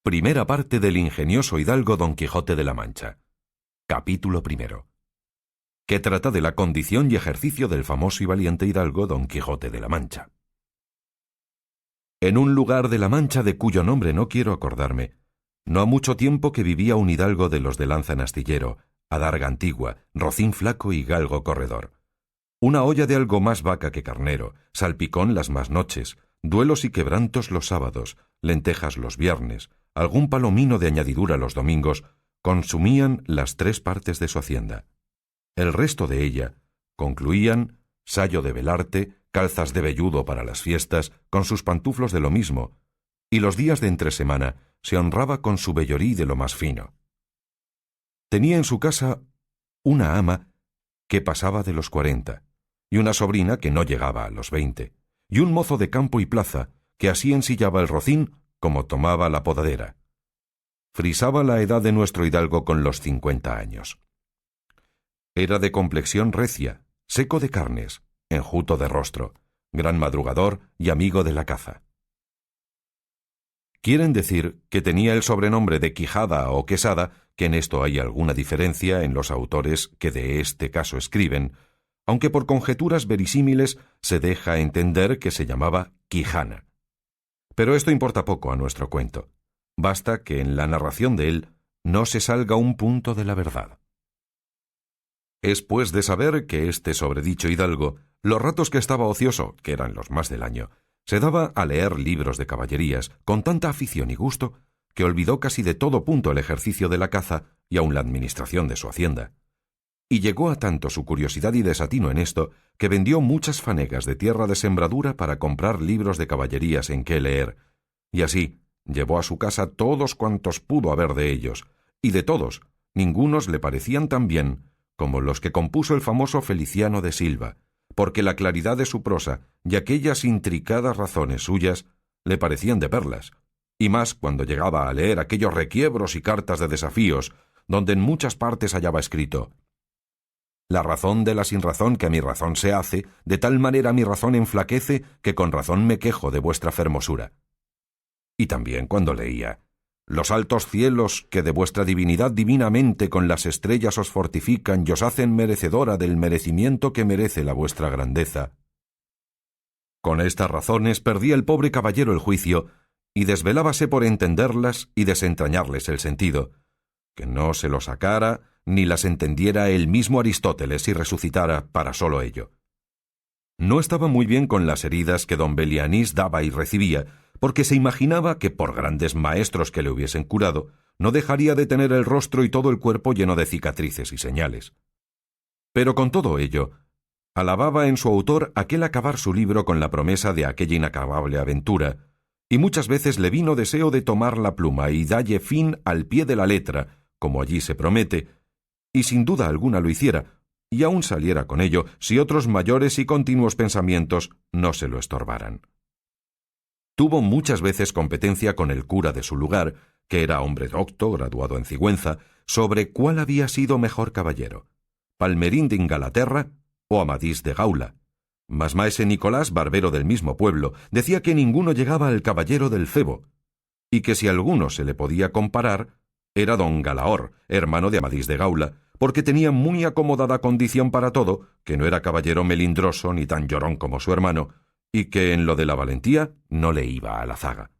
Primera parte del ingenioso hidalgo Don Quijote de la Mancha. Capítulo primero. Que trata de la condición y ejercicio del famoso y valiente hidalgo Don Quijote de la Mancha. En un lugar de la Mancha de cuyo nombre no quiero acordarme, no ha mucho tiempo que vivía un hidalgo de los de lanza en astillero, adarga antigua, rocín flaco y galgo corredor. Una olla de algo más vaca que carnero, salpicón las más noches, duelos y quebrantos los sábados, lentejas los viernes, algún palomino de añadidura los domingos, consumían las 3 partes de su hacienda. El resto de ella concluían sayo de velarte, calzas de velludo para las fiestas, con sus pantuflos de lo mismo, y los días de entresemana se honraba con su vellorí de lo más fino. Tenía en su casa una ama que pasaba de los 40, y una sobrina que no llegaba a los 20, y un mozo de campo y plaza que así ensillaba el rocín como tomaba la podadera. Frisaba la edad de nuestro hidalgo con los 50 años. Era de complexión recia, seco de carnes, enjuto de rostro, gran madrugador y amigo de la caza. Quieren decir que tenía el sobrenombre de Quijada o Quesada, que en esto hay alguna diferencia en los autores que de este caso escriben, aunque por conjeturas verisímiles se deja entender que se llamaba Quijana. Pero esto importa poco a nuestro cuento. Basta que en la narración de él no se salga un punto de la verdad. Es pues de saber que este sobredicho hidalgo, los ratos que estaba ocioso, que eran los más del año, se daba a leer libros de caballerías con tanta afición y gusto que olvidó casi de todo punto el ejercicio de la caza y aun la administración de su hacienda. Y llegó a tanto su curiosidad y desatino en esto que vendió muchas fanegas de tierra de sembradura para comprar libros de caballerías en que leer, y así llevó a su casa todos cuantos pudo haber de ellos, y de todos, ningunos le parecían tan bien como los que compuso el famoso Feliciano de Silva, porque la claridad de su prosa y aquellas intricadas razones suyas le parecían de perlas, y más cuando llegaba a leer aquellos requiebros y cartas de desafíos, donde en muchas partes hallaba escrito: «La razón de la sinrazón que a mi razón se hace, de tal manera mi razón enflaquece, que con razón me quejo de vuestra fermosura». Y también cuando leía: «Los altos cielos que de vuestra divinidad divinamente con las estrellas os fortifican y os hacen merecedora del merecimiento que merece la vuestra grandeza». Con estas razones perdía el pobre caballero el juicio y desvelábase por entenderlas y desentrañarles el sentido, que no se lo sacara ni las entendiera el mismo Aristóteles y resucitara para solo ello. No estaba muy bien con las heridas que don Belianís daba y recibía, porque se imaginaba que por grandes maestros que le hubiesen curado, no dejaría de tener el rostro y todo el cuerpo lleno de cicatrices y señales. Pero con todo ello, alababa en su autor aquel acabar su libro con la promesa de aquella inacabable aventura, y muchas veces le vino deseo de tomar la pluma y dalle fin al pie de la letra, como allí se promete, y sin duda alguna lo hiciera, y aún saliera con ello si otros mayores y continuos pensamientos no se lo estorbaran. Tuvo muchas veces competencia con el cura de su lugar, que era hombre docto, graduado en Cigüenza, sobre cuál había sido mejor caballero, Palmerín de Ingalaterra o Amadís de Gaula. Mas maese Nicolás, barbero del mismo pueblo, decía que ninguno llegaba al caballero del Febo, y que si alguno se le podía comparar, era don Galaor, hermano de Amadís de Gaula, porque tenía muy acomodada condición para todo, que no era caballero melindroso ni tan llorón como su hermano, y que en lo de la valentía no le iba a la zaga.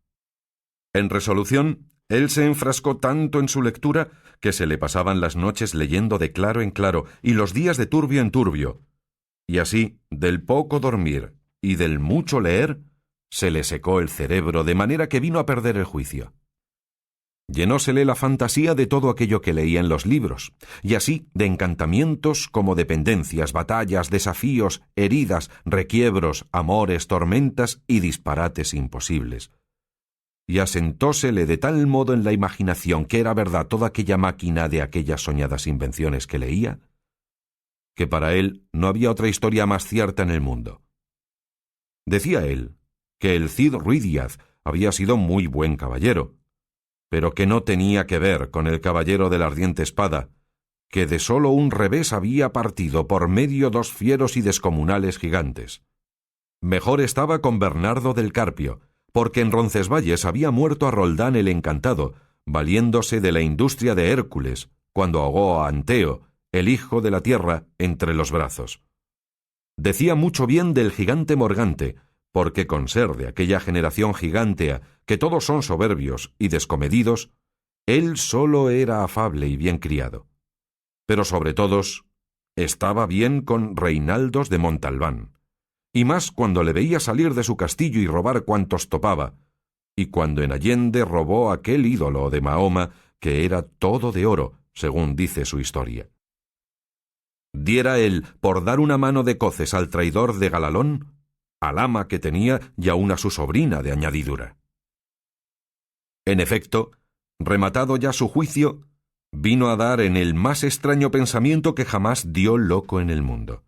En resolución, él se enfrascó tanto en su lectura que se le pasaban las noches leyendo de claro en claro y los días de turbio en turbio, y así, del poco dormir y del mucho leer, se le secó el cerebro de manera que vino a perder el juicio. Llenósele la fantasía de todo aquello que leía en los libros, y así de encantamientos como de pendencias, batallas, desafíos, heridas, requiebros, amores, tormentas y disparates imposibles. Y asentósele de tal modo en la imaginación que era verdad toda aquella máquina de aquellas soñadas invenciones que leía, que para él no había otra historia más cierta en el mundo. Decía él que el Cid Ruy Díaz había sido muy buen caballero, pero que no tenía que ver con el caballero de la ardiente espada, que de solo un revés había partido por medio 2 fieros y descomunales gigantes. Mejor estaba con Bernardo del Carpio, porque en Roncesvalles había muerto a Roldán el Encantado, valiéndose de la industria de Hércules, cuando ahogó a Anteo, el hijo de la tierra, entre los brazos. Decía mucho bien del gigante Morgante, porque con ser de aquella generación gigántea, que todos son soberbios y descomedidos, él solo era afable y bien criado. Pero sobre todos, estaba bien con Reinaldos de Montalbán, y más cuando le veía salir de su castillo y robar cuantos topaba, y cuando en Allende robó aquel ídolo de Mahoma, que era todo de oro, según dice su historia. Diera él por dar una mano de coces al traidor de Galalón, al ama que tenía y aun a su sobrina de añadidura. En efecto, rematado ya su juicio, vino a dar en el más extraño pensamiento que jamás dio loco en el mundo.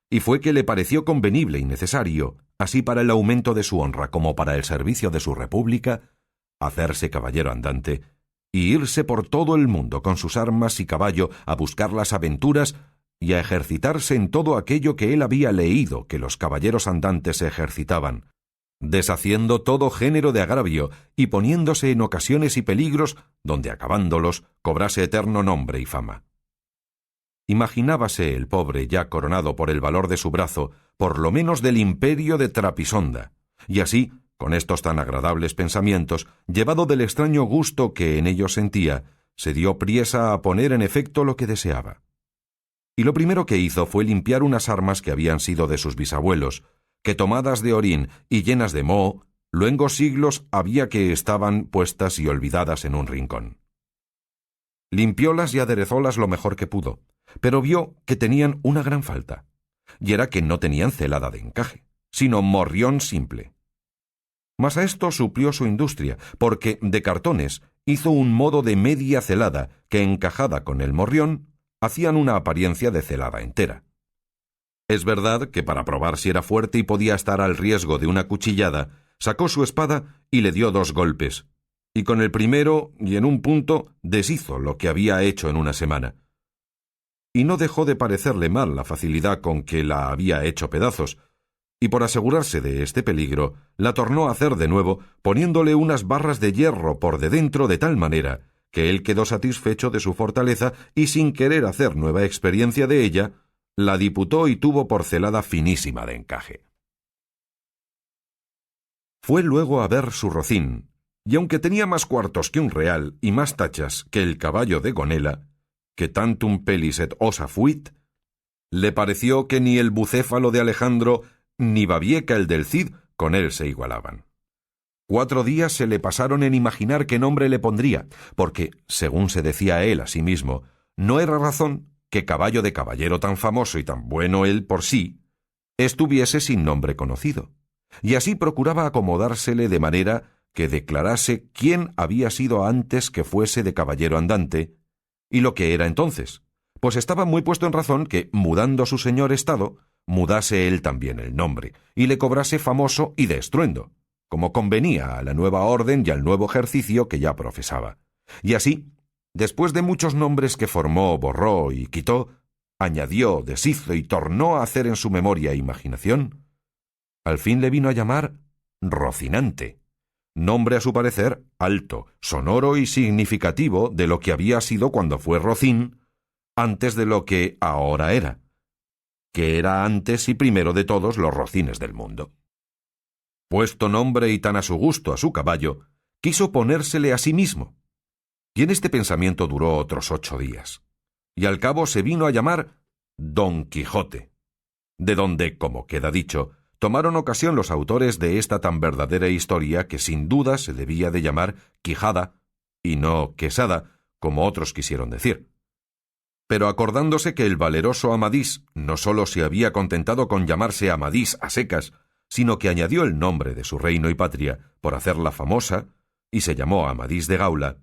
Y fue que le pareció convenible y necesario, así para el aumento de su honra como para el servicio de su república, hacerse caballero andante y irse por todo el mundo con sus armas y caballo a buscar las aventuras y a ejercitarse en todo aquello que él había leído que los caballeros andantes se ejercitaban, deshaciendo todo género de agravio y poniéndose en ocasiones y peligros donde acabándolos cobrase eterno nombre y fama. Imaginábase el pobre ya coronado por el valor de su brazo, por lo menos del imperio de Trapisonda, y así, con estos tan agradables pensamientos, llevado del extraño gusto que en ellos sentía, se dio priesa a poner en efecto lo que deseaba. Y lo primero que hizo fue limpiar unas armas que habían sido de sus bisabuelos, que tomadas de orín y llenas de moho, luengos siglos había que estaban puestas y olvidadas en un rincón. Limpiólas y aderezólas lo mejor que pudo, pero vio que tenían una gran falta, y era que no tenían celada de encaje, sino morrión simple. Mas a esto suplió su industria, porque de cartones hizo un modo de media celada que, encajada con el morrión, hacían una apariencia de celada entera. Es verdad que para probar si era fuerte y podía estar al riesgo de una cuchillada, sacó su espada y le dio 2 golpes, y con el primero, y en un punto, deshizo lo que había hecho en una semana. Y no dejó de parecerle mal la facilidad con que la había hecho pedazos, y por asegurarse de este peligro, la tornó a hacer de nuevo, poniéndole unas barras de hierro por de dentro de tal manera que él quedó satisfecho de su fortaleza y sin querer hacer nueva experiencia de ella, la diputó y tuvo por celada finísima de encaje. Fue luego a ver su rocín, y aunque tenía más cuartos que un real y más tachas que el caballo de Gonela, que tantum pellis et osa fuit, le pareció que ni el bucéfalo de Alejandro ni Babieca el del Cid con él se igualaban. 4 días se le pasaron en imaginar qué nombre le pondría, porque, según se decía él a sí mismo, no era razón que caballo de caballero tan famoso y tan bueno él por sí, estuviese sin nombre conocido, y así procuraba acomodársele de manera que declarase quién había sido antes que fuese de caballero andante, y lo que era entonces, pues estaba muy puesto en razón que, mudando su señor estado, mudase él también el nombre, y le cobrase famoso y de estruendo, como convenía a la nueva orden y al nuevo ejercicio que ya profesaba. Y así, después de muchos nombres que formó, borró y quitó, añadió, deshizo y tornó a hacer en su memoria e imaginación, al fin le vino a llamar Rocinante, nombre a su parecer alto, sonoro y significativo de lo que había sido cuando fue Rocín, antes de lo que ahora era, que era antes y primero de todos los rocines del mundo. Puesto nombre y tan a su gusto a su caballo, quiso ponérsele a sí mismo, y en este pensamiento duró otros 8 días, y al cabo se vino a llamar Don Quijote, de donde, como queda dicho, tomaron ocasión los autores de esta tan verdadera historia que sin duda se debía de llamar Quijada, y no Quesada, como otros quisieron decir. Pero acordándose que el valeroso Amadís no sólo se había contentado con llamarse Amadís a secas, sino que añadió el nombre de su reino y patria por hacerla famosa, y se llamó Amadís de Gaula,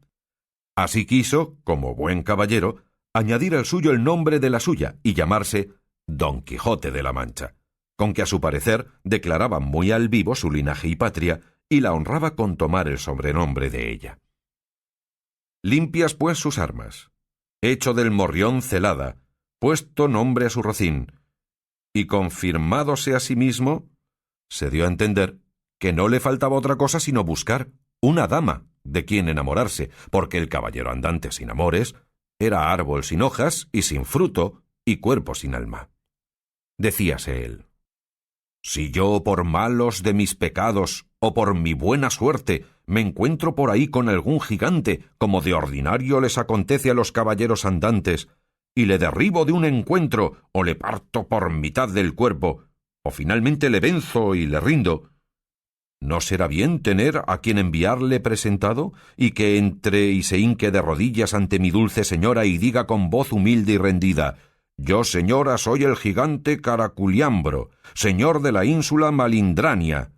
así quiso, como buen caballero, añadir al suyo el nombre de la suya y llamarse Don Quijote de la Mancha, con que a su parecer declaraba muy al vivo su linaje y patria y la honraba con tomar el sobrenombre de ella. Limpias pues sus armas, hecho del morrión celada, puesto nombre a su rocín, y confirmádose a sí mismo, se dio a entender que no le faltaba otra cosa sino buscar una dama de quien enamorarse, porque el caballero andante sin amores era árbol sin hojas y sin fruto y cuerpo sin alma. Decíase él: si yo por malos de mis pecados o por mi buena suerte me encuentro por ahí con algún gigante, como de ordinario les acontece a los caballeros andantes, y le derribo de un encuentro, o le parto por mitad del cuerpo, o finalmente le venzo y le rindo, ¿no será bien tener a quien enviarle presentado, y que entre y se hinque de rodillas ante mi dulce señora y diga con voz humilde y rendida: yo, señora, soy el gigante Caraculiambro, señor de la ínsula Malindrania,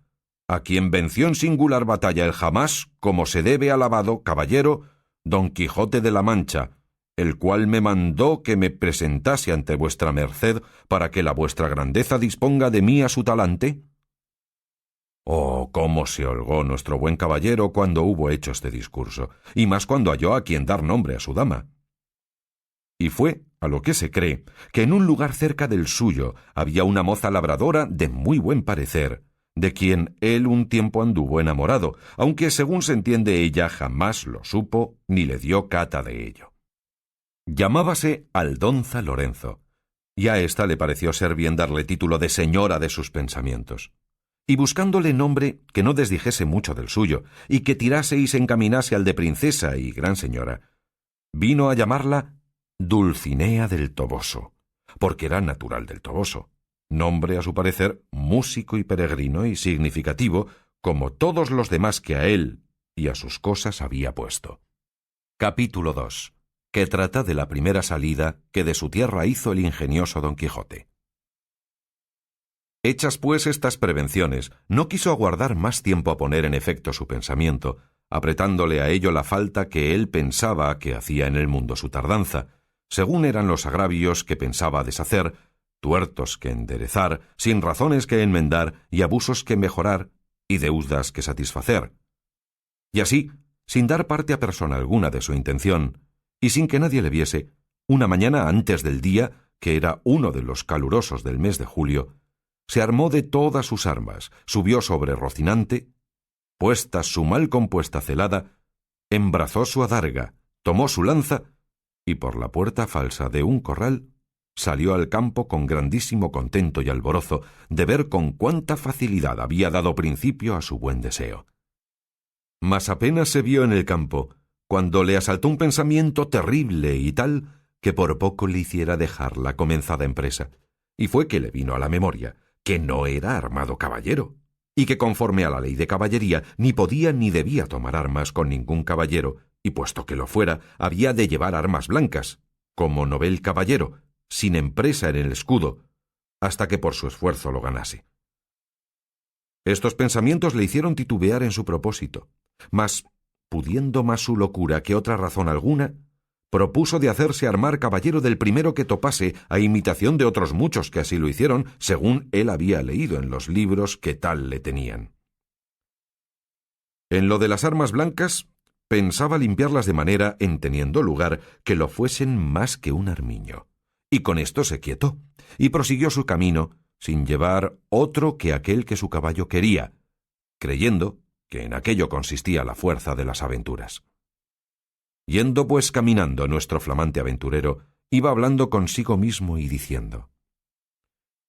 a quien venció en singular batalla el jamás, como se debe alabado caballero, Don Quijote de la Mancha, el cual me mandó que me presentase ante vuestra merced para que la vuestra grandeza disponga de mí a su talante? Oh, cómo se holgó nuestro buen caballero cuando hubo hecho este discurso, y más cuando halló a quien dar nombre a su dama. Y fue, a lo que se cree, que en un lugar cerca del suyo había una moza labradora de muy buen parecer, de quien él un tiempo anduvo enamorado, aunque según se entiende ella jamás lo supo ni le dio cata de ello. Llamábase Aldonza Lorenzo, y a ésta le pareció ser bien darle título de señora de sus pensamientos. Y buscándole nombre que no desdijese mucho del suyo, y que tirase y se encaminase al de princesa y gran señora, vino a llamarla Dulcinea del Toboso, porque era natural del Toboso, nombre a su parecer músico y peregrino y significativo, como todos los demás que a él y a sus cosas había puesto. Capítulo 2, que trata de la primera salida que de su tierra hizo el ingenioso Don Quijote. Hechas pues estas prevenciones, no quiso aguardar más tiempo a poner en efecto su pensamiento, apretándole a ello la falta que él pensaba que hacía en el mundo su tardanza, según eran los agravios que pensaba deshacer, tuertos que enderezar, sin razones que enmendar y abusos que mejorar y deudas que satisfacer. Y así, sin dar parte a persona alguna de su intención, y sin que nadie le viese, una mañana antes del día, que era uno de los calurosos del mes de julio, se armó de todas sus armas, subió sobre Rocinante, puesta su mal compuesta celada, embrazó su adarga, tomó su lanza, y por la puerta falsa de un corral salió al campo con grandísimo contento y alborozo de ver con cuánta facilidad había dado principio a su buen deseo. Mas apenas se vio en el campo, cuando le asaltó un pensamiento terrible y tal, que por poco le hiciera dejar la comenzada empresa, y fue que le vino a la memoria que no era armado caballero, y que conforme a la ley de caballería ni podía ni debía tomar armas con ningún caballero, y puesto que lo fuera, había de llevar armas blancas, como novel caballero, sin empresa en el escudo, hasta que por su esfuerzo lo ganase. Estos pensamientos le hicieron titubear en su propósito, mas, pudiendo más su locura que otra razón alguna, propuso de hacerse armar caballero del primero que topase, a imitación de otros muchos que así lo hicieron, según él había leído en los libros que tal le tenían. En lo de las armas blancas, pensaba limpiarlas de manera, en teniendo lugar, que lo fuesen más que un armiño. Y con esto se quietó, y prosiguió su camino, sin llevar otro que aquel que su caballo quería, creyendo que en aquello consistía la fuerza de las aventuras. Yendo pues caminando nuestro flamante aventurero, iba hablando consigo mismo y diciendo: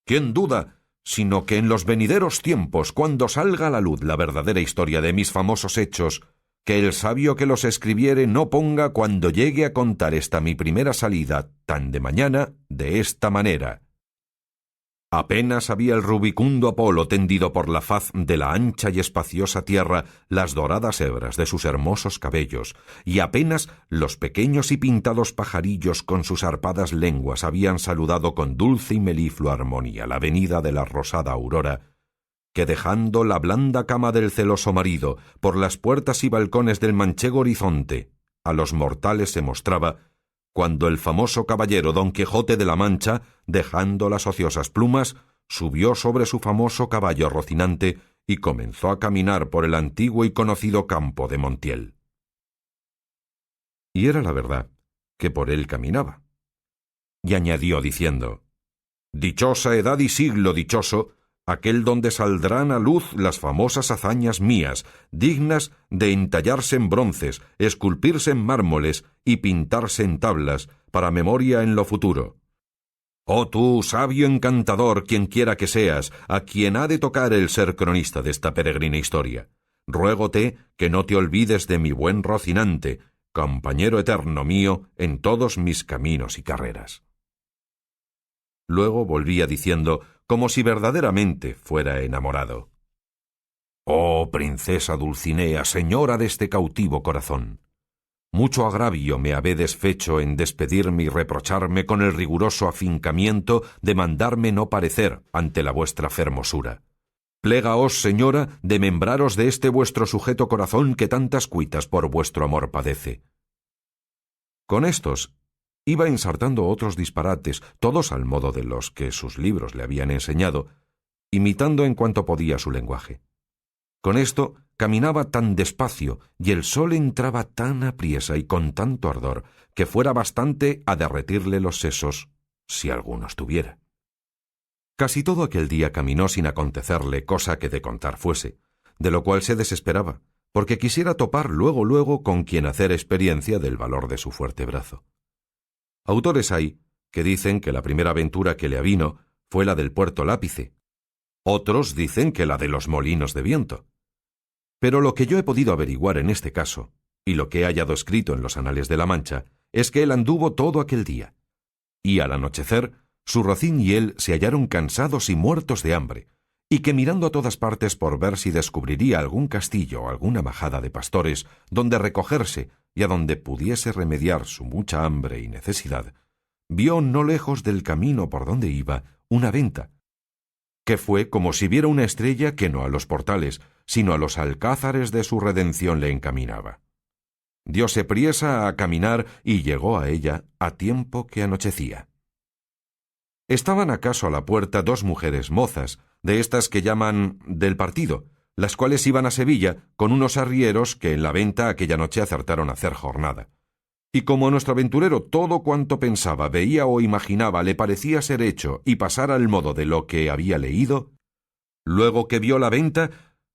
¿quién duda sino que en los venideros tiempos, cuando salga a la luz la verdadera historia de mis famosos hechos, que el sabio que los escribiere no ponga cuando llegue a contar esta mi primera salida tan de mañana de esta manera? Apenas había el rubicundo Apolo tendido por la faz de la ancha y espaciosa tierra las doradas hebras de sus hermosos cabellos, y apenas los pequeños y pintados pajarillos con sus arpadas lenguas habían saludado con dulce y meliflua armonía la venida de la rosada aurora, que dejando la blanda cama del celoso marido por las puertas y balcones del manchego horizonte, a los mortales se mostraba, cuando el famoso caballero Don Quijote de la Mancha, dejando las ociosas plumas, subió sobre su famoso caballo Rocinante y comenzó a caminar por el antiguo y conocido campo de Montiel. Y era la verdad que por él caminaba. Y añadió diciendo: dichosa edad y siglo dichoso, aquel donde saldrán a luz las famosas hazañas mías, dignas de entallarse en bronces, esculpirse en mármoles y pintarse en tablas, para memoria en lo futuro. Oh tú, sabio encantador, quien quiera que seas, a quien ha de tocar el ser cronista de esta peregrina historia, ruégote que no te olvides de mi buen Rocinante, compañero eterno mío en todos mis caminos y carreras. Luego volvía diciendo, como si verdaderamente fuera enamorado: Oh princesa Dulcinea, señora de este cautivo corazón, mucho agravio me habedes fecho en despedirme y reprocharme con el riguroso afincamiento de mandarme no parecer ante la vuestra fermosura. Plégaos, señora, de membraros de este vuestro sujeto corazón que tantas cuitas por vuestro amor padece. Con estos iba ensartando otros disparates, todos al modo de los que sus libros le habían enseñado, imitando en cuanto podía su lenguaje. Con esto caminaba tan despacio y el sol entraba tan apriesa y con tanto ardor que fuera bastante a derretirle los sesos, si algunos tuviera. Casi todo aquel día caminó sin acontecerle cosa que de contar fuese, de lo cual se desesperaba, porque quisiera topar luego con quien hacer experiencia del valor de su fuerte brazo. Autores hay que dicen que la primera aventura que le avino fue la del puerto Lápice. Otros dicen que la de los molinos de viento. Pero lo que yo he podido averiguar en este caso, y lo que he hallado escrito en los anales de la Mancha, es que él anduvo todo aquel día, y al anochecer su rocín y él se hallaron cansados y muertos de hambre, y que mirando a todas partes por ver si descubriría algún castillo o alguna majada de pastores donde recogerse y a donde pudiese remediar su mucha hambre y necesidad, vio no lejos del camino por donde iba una venta, que fue como si viera una estrella que no a los portales, sino a los alcázares de su redención le encaminaba. Dióse priesa a caminar y llegó a ella a tiempo que anochecía. Estaban acaso a la puerta dos mujeres mozas, de estas que llaman del partido, las cuales iban a Sevilla con unos arrieros que en la venta aquella noche acertaron a hacer jornada. Y como a nuestro aventurero todo cuanto pensaba, veía o imaginaba le parecía ser hecho y pasar al modo de lo que había leído, luego que vio la venta,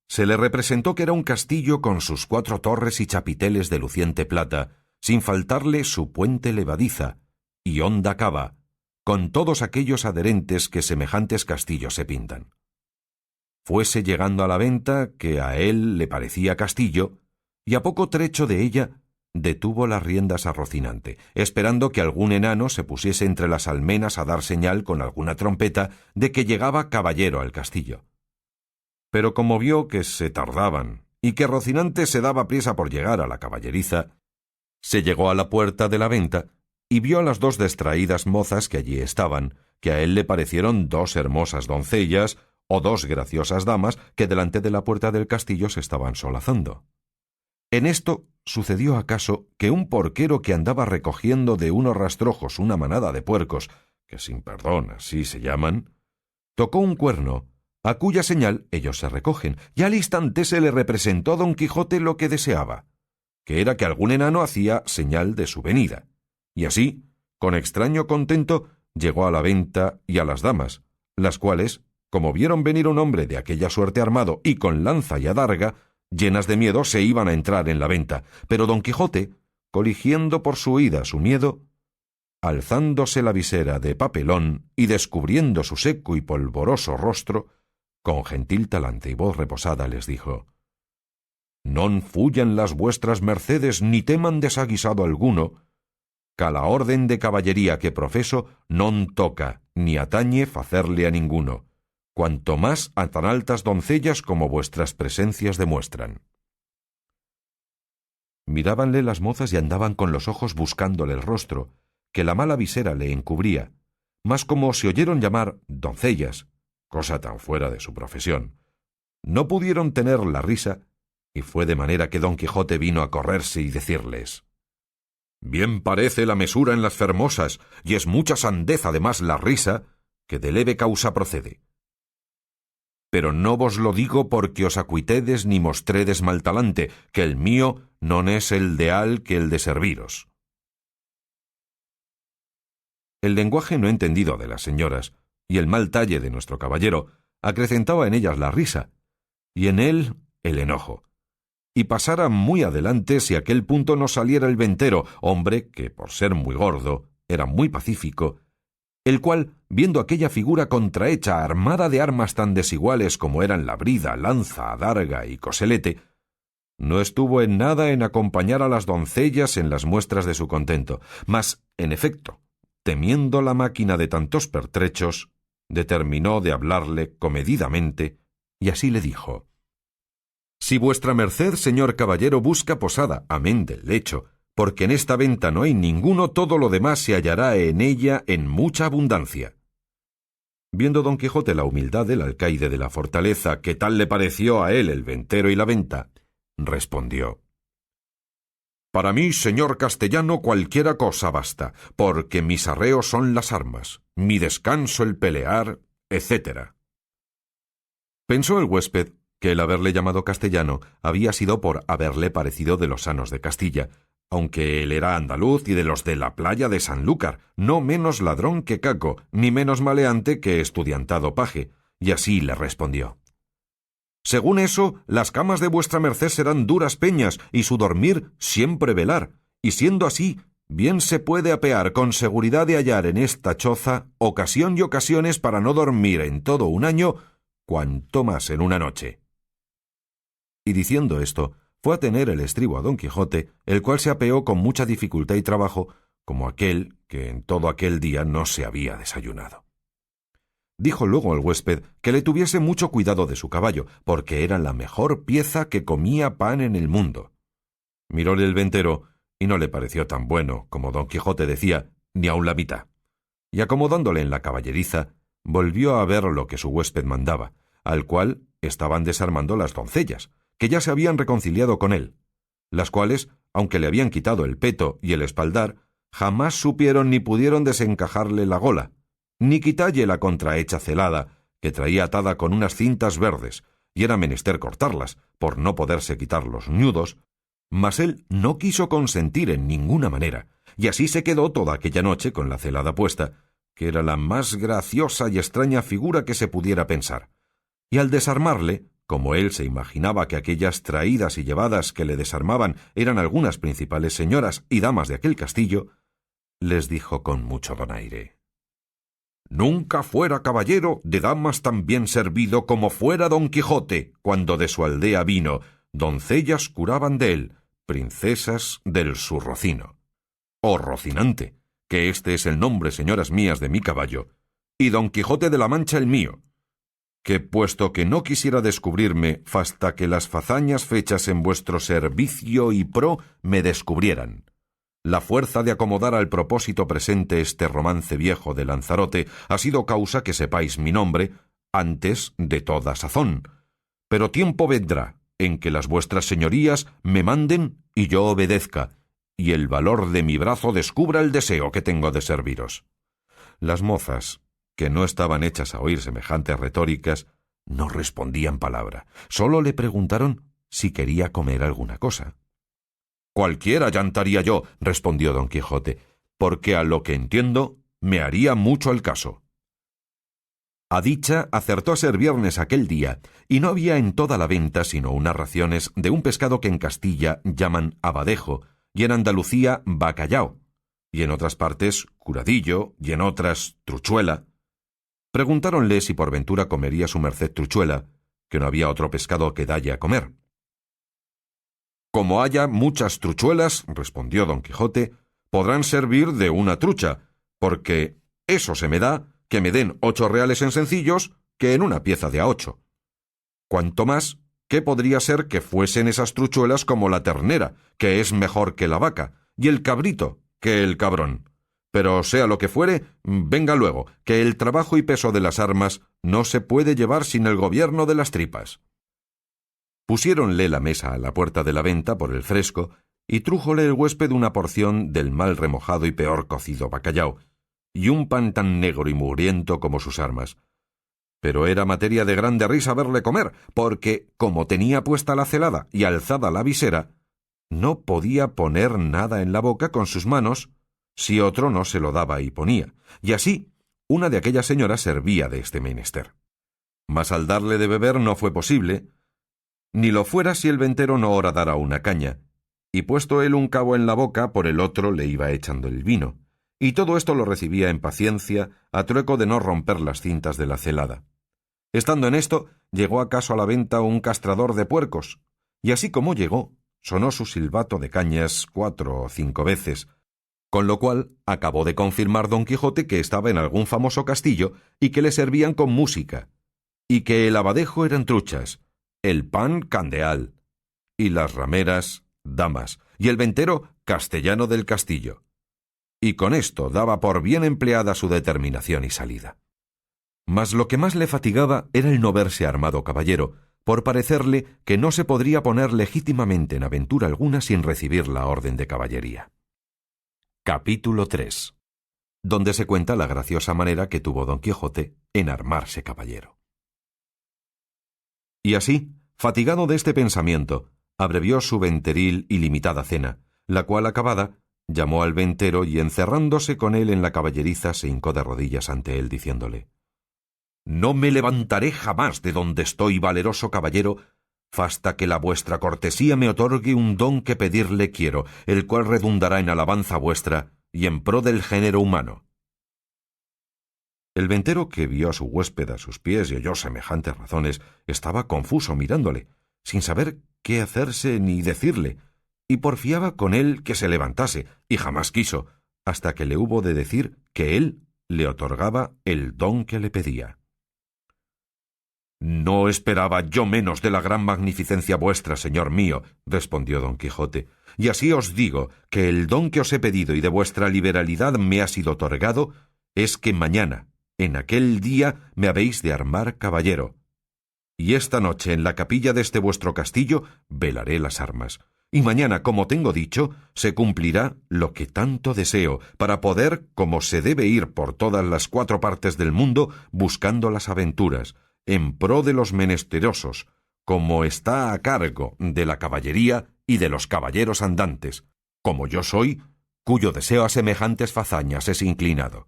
se le representó que era un castillo con sus 4 torres y chapiteles de luciente plata, sin faltarle su puente levadiza y honda cava, con todos aquellos adherentes que semejantes castillos se pintan. Fuese llegando a la venta, que a él le parecía castillo, y a poco trecho de ella detuvo las riendas a Rocinante, esperando que algún enano se pusiese entre las almenas a dar señal con alguna trompeta de que llegaba caballero al castillo. Pero como vio que se tardaban y que Rocinante se daba priesa por llegar a la caballeriza, se llegó a la puerta de la venta y vio a las 2 distraídas mozas que allí estaban, que a él le parecieron 2 hermosas doncellas o 2 graciosas damas que delante de la puerta del castillo se estaban solazando. En esto sucedió acaso que un porquero que andaba recogiendo de unos rastrojos una manada de puercos, que sin perdón así se llaman, tocó un cuerno, a cuya señal ellos se recogen, y al instante se le representó a Don Quijote lo que deseaba, que era que algún enano hacía señal de su venida, y así, con extraño contento, llegó a la venta y a las damas, las cuales, como vieron venir un hombre de aquella suerte armado y con lanza y adarga, llenas de miedo se iban a entrar en la venta, pero Don Quijote, coligiendo por su huida su miedo, alzándose la visera de papelón y descubriendo su seco y polvoroso rostro, con gentil talante y voz reposada les dijo: «Non fuyan las vuestras mercedes ni teman desaguisado alguno, que a la orden de caballería que profeso non toca ni atañe facerle a ninguno, cuanto más a tan altas doncellas como vuestras presencias demuestran». Mirábanle las mozas y andaban con los ojos buscándole el rostro, que la mala visera le encubría, mas como se oyeron llamar doncellas, cosa tan fuera de su profesión, no pudieron tener la risa, y fue de manera que Don Quijote vino a correrse y decirles: «Bien parece la mesura en las fermosas, y es mucha sandez además la risa, que de leve causa procede. Pero no vos lo digo porque os acuitedes ni mostredes mal talante, que el mío non es el deal que el de serviros». El lenguaje no entendido de las señoras y el mal talle de nuestro caballero acrecentaba en ellas la risa, y en él el enojo. Y pasara muy adelante si aquel punto no saliera el ventero, hombre que, por ser muy gordo, era muy pacífico, el cual, viendo aquella figura contrahecha armada de armas tan desiguales como eran la brida, lanza, adarga y coselete, no estuvo en nada en acompañar a las doncellas en las muestras de su contento, mas, en efecto, temiendo la máquina de tantos pertrechos, determinó de hablarle comedidamente, y así le dijo: «Si vuestra merced, señor caballero, busca posada, amén del lecho, porque en esta venta no hay ninguno, todo lo demás se hallará en ella en mucha abundancia». Viendo don Quijote la humildad del alcaide de la fortaleza, que tal le pareció a él el ventero y la venta, respondió: «Para mí, señor castellano, cualquiera cosa basta, porque mis arreos son las armas, mi descanso el pelear, etc». Pensó el huésped que el haberle llamado castellano había sido por haberle parecido de los sanos de Castilla, aunque él era andaluz y de los de la playa de Sanlúcar, no menos ladrón que caco, ni menos maleante que estudiantado paje, y así le respondió: «Según eso, las camas de vuestra merced serán duras peñas, y su dormir siempre velar, y siendo así, bien se puede apear con seguridad de hallar en esta choza ocasión y ocasiones para no dormir en todo un año, cuanto más en una noche». Y diciendo esto, fue a tener el estribo a don Quijote, el cual se apeó con mucha dificultad y trabajo, como aquel que en todo aquel día no se había desayunado. Dijo luego al huésped que le tuviese mucho cuidado de su caballo, porque era la mejor pieza que comía pan en el mundo. Miróle el ventero, y no le pareció tan bueno, como don Quijote decía, ni aun la mitad. Y acomodándole en la caballeriza, volvió a ver lo que su huésped mandaba, al cual estaban desarmando las doncellas, que ya se habían reconciliado con él, las cuales, aunque le habían quitado el peto y el espaldar, jamás supieron ni pudieron desencajarle la gola, ni quitalle la contrahecha celada, que traía atada con unas cintas verdes, y era menester cortarlas, por no poderse quitar los ñudos, mas él no quiso consentir en ninguna manera, y así se quedó toda aquella noche con la celada puesta, que era la más graciosa y extraña figura que se pudiera pensar. Y al desarmarle, como él se imaginaba que aquellas traídas y llevadas que le desarmaban eran algunas principales señoras y damas de aquel castillo, les dijo con mucho donaire: «Nunca fuera caballero de damas tan bien servido como fuera don Quijote, cuando de su aldea vino, doncellas curaban de él, princesas del su Rocino, o Rocinante, que este es el nombre, señoras mías, de mi caballo, y don Quijote de la Mancha el mío, que puesto que no quisiera descubrirme fasta que las fazañas fechas en vuestro servicio y pro me descubrieran, la fuerza de acomodar al propósito presente este romance viejo de Lanzarote ha sido causa que sepáis mi nombre antes de toda sazón, pero tiempo vendrá en que las vuestras señorías me manden y yo obedezca, y el valor de mi brazo descubra el deseo que tengo de serviros». Las mozas, que no estaban hechas a oír semejantes retóricas, no respondían palabra, sólo le preguntaron si quería comer alguna cosa. «Cualquiera llantaría yo», respondió don Quijote, «porque a lo que entiendo me haría mucho el caso». A dicha acertó a ser viernes aquel día, y no había en toda la venta sino unas raciones de un pescado que en Castilla llaman abadejo, y en Andalucía bacallao, y en otras partes curadillo, y en otras truchuela. Preguntáronle si por ventura comería su merced truchuela, que no había otro pescado que dalle a comer. «Como haya muchas truchuelas», respondió don Quijote, «podrán servir de una trucha, porque eso se me da que me den 8 reales en sencillos que en una pieza de a 8. Cuanto más, ¿qué podría ser que fuesen esas truchuelas como la ternera, que es mejor que la vaca, y el cabrito, que el cabrón? Pero sea lo que fuere, venga luego, que el trabajo y peso de las armas no se puede llevar sin el gobierno de las tripas». Pusiéronle la mesa a la puerta de la venta por el fresco, y trújole el huésped una porción del mal remojado y peor cocido bacallao, y un pan tan negro y mugriento como sus armas. Pero era materia de grande risa verle comer, porque, como tenía puesta la celada y alzada la visera, no podía poner nada en la boca con sus manos, si otro no se lo daba y ponía, y así una de aquellas señoras servía de este menester. mas al darle de beber no fue posible, ni lo fuera si el ventero no horadara una caña, y puesto él un cabo en la boca, por el otro le iba echando el vino, y todo esto lo recibía en paciencia, a trueco de no romper las cintas de la celada. Estando en esto, llegó acaso a la venta un castrador de puercos, y así como llegó, sonó su silbato de cañas 4 o 5 veces, con lo cual acabó de confirmar don Quijote que estaba en algún famoso castillo y que le servían con música, y que el abadejo eran truchas, el pan candeal, y las rameras damas, y el ventero castellano del castillo. Y con esto daba por bien empleada su determinación y salida. Mas lo que más le fatigaba era el no verse armado caballero, por parecerle que no se podría poner legítimamente en aventura alguna sin recibir la orden de caballería. Capítulo 3. Donde se cuenta la graciosa manera que tuvo don Quijote en armarse caballero. Y así, fatigado de este pensamiento, abrevió su venteril y limitada cena, la cual acabada, llamó al ventero y encerrándose con él en la caballeriza se hincó de rodillas ante él, diciéndole: «No me levantaré jamás de donde estoy, valeroso caballero, fasta que la vuestra cortesía me otorgue un don que pedirle quiero, el cual redundará en alabanza vuestra y en pro del género humano». El ventero, que vio a su huésped a sus pies y oyó semejantes razones, estaba confuso mirándole, sin saber qué hacerse ni decirle, y porfiaba con él que se levantase, y jamás quiso, hasta que le hubo de decir que él le otorgaba el don que le pedía. «No esperaba yo menos de la gran magnificencia vuestra, señor mío», respondió don Quijote, «y así os digo que el don que os he pedido y de vuestra liberalidad me ha sido otorgado es que mañana, en aquel día, me habéis de armar caballero, y esta noche en la capilla de este vuestro castillo velaré las armas, y mañana, como tengo dicho, se cumplirá lo que tanto deseo, para poder, como se debe ir por todas las 4 partes del mundo, buscando las aventuras, en pro de los menesterosos, como está a cargo de la caballería y de los caballeros andantes, como yo soy, cuyo deseo a semejantes fazañas es inclinado».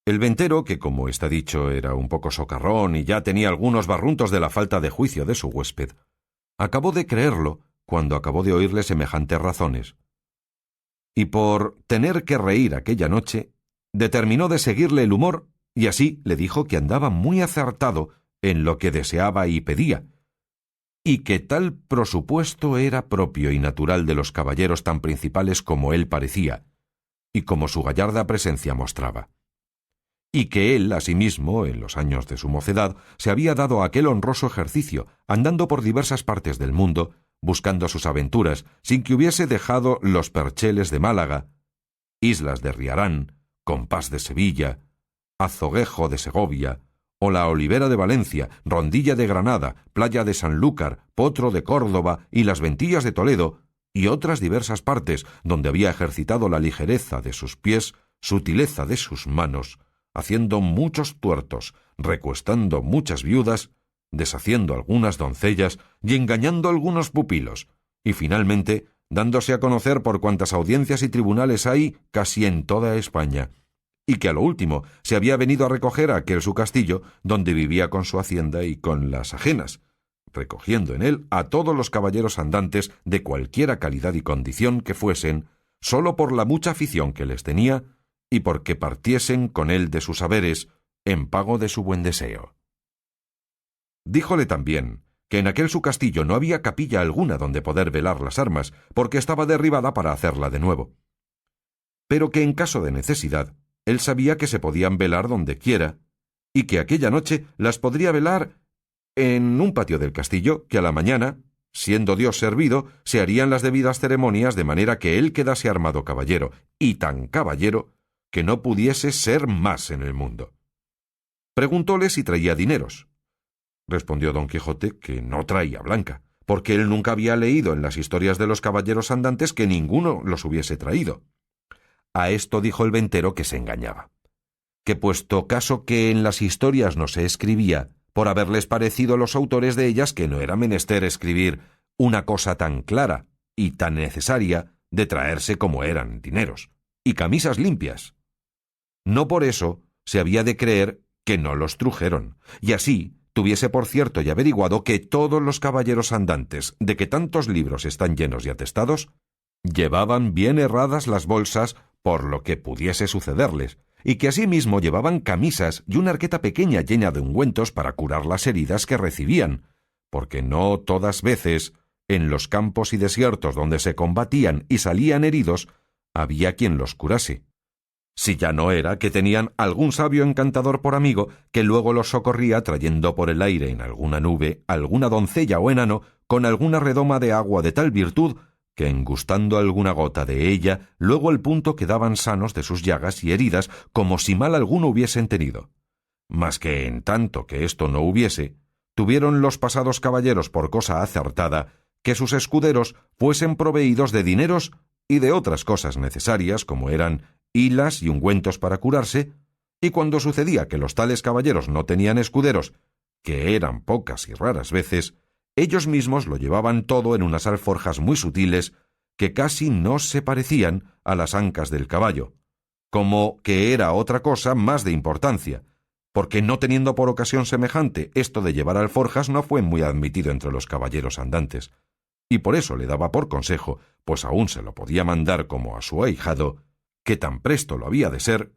El ventero, que como está dicho era un poco socarrón y ya tenía algunos barruntos de la falta de juicio de su huésped, acabó de creerlo cuando acabó de oírle semejantes razones, y por tener que reír aquella noche, determinó de seguirle el humor, y así le dijo que andaba muy acertado en lo que deseaba y pedía, y que tal prosupuesto era propio y natural de los caballeros tan principales como él parecía, y como su gallarda presencia mostraba, y que él, asimismo, en los años de su mocedad, se había dado aquel honroso ejercicio, andando por diversas partes del mundo, buscando sus aventuras, sin que hubiese dejado los percheles de Málaga, islas de Riarán, Compás de Sevilla, Azoguejo de Segovia, o la Olivera de Valencia, Rondilla de Granada, Playa de Sanlúcar, Potro de Córdoba y las Ventillas de Toledo, y otras diversas partes donde había ejercitado la ligereza de sus pies, sutileza de sus manos, haciendo muchos tuertos, recuestando muchas viudas, deshaciendo algunas doncellas y engañando algunos pupilos, y finalmente dándose a conocer por cuantas audiencias y tribunales hay casi en toda España, y que a lo último se había venido a recoger a aquel su castillo, donde vivía con su hacienda y con las ajenas, recogiendo en él a todos los caballeros andantes de cualquiera calidad y condición que fuesen, sólo por la mucha afición que les tenía, y porque partiesen con él de sus haberes en pago de su buen deseo. Díjole también que en aquel su castillo no había capilla alguna donde poder velar las armas, porque estaba derribada para hacerla de nuevo, pero que en caso de necesidad él sabía que se podían velar donde quiera, y que aquella noche las podría velar en un patio del castillo, que a la mañana, siendo Dios servido, se harían las debidas ceremonias de manera que él quedase armado caballero, y tan caballero que no pudiese ser más en el mundo. Preguntóle si traía dineros. Respondió don Quijote que no traía blanca, porque él nunca había leído en las historias de los caballeros andantes que ninguno los hubiese traído. A esto dijo el ventero que se engañaba, que puesto caso que en las historias no se escribía, por haberles parecido los autores de ellas que no era menester escribir una cosa tan clara y tan necesaria de traerse como eran dineros y camisas limpias. No por eso se había de creer que no los trujeron, y así tuviese por cierto y averiguado que todos los caballeros andantes, de que tantos libros están llenos y atestados, llevaban bien herradas las bolsas por lo que pudiese sucederles, y que asimismo llevaban camisas y una arqueta pequeña llena de ungüentos para curar las heridas que recibían, porque no todas veces, en los campos y desiertos donde se combatían y salían heridos, había quien los curase. Si ya no era que tenían algún sabio encantador por amigo que luego los socorría trayendo por el aire en alguna nube alguna doncella o enano con alguna redoma de agua de tal virtud que en gustando alguna gota de ella luego al punto quedaban sanos de sus llagas y heridas como si mal alguno hubiesen tenido. Mas que en tanto que esto no hubiese, tuvieron los pasados caballeros por cosa acertada que sus escuderos fuesen proveídos de dineros y de otras cosas necesarias como eran hilas y ungüentos para curarse, y cuando sucedía que los tales caballeros no tenían escuderos, que eran pocas y raras veces, ellos mismos lo llevaban todo en unas alforjas muy sutiles que casi no se parecían a las ancas del caballo, como que era otra cosa más de importancia, porque no teniendo por ocasión semejante esto de llevar alforjas no fue muy admitido entre los caballeros andantes, y por eso le daba por consejo, pues aún se lo podía mandar como a su ahijado, que tan presto lo había de ser,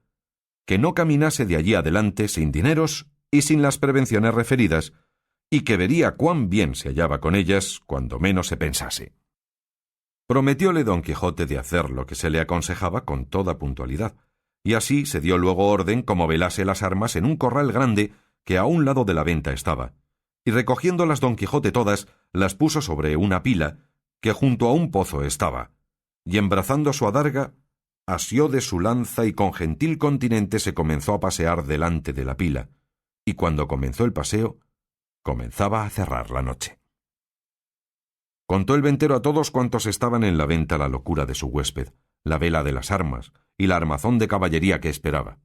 que no caminase de allí adelante sin dineros y sin las prevenciones referidas, y que vería cuán bien se hallaba con ellas cuando menos se pensase. Prometióle don Quijote de hacer lo que se le aconsejaba con toda puntualidad, y así se dio luego orden como velase las armas en un corral grande que a un lado de la venta estaba, y recogiéndolas don Quijote todas, las puso sobre una pila que junto a un pozo estaba, y embrazando su adarga, asió de su lanza y con gentil continente se comenzó a pasear delante de la pila, y cuando comenzó el paseo, comenzaba a cerrar la noche. Contó el ventero a todos cuantos estaban en la venta la locura de su huésped, la vela de las armas y la armazón de caballería que esperaba.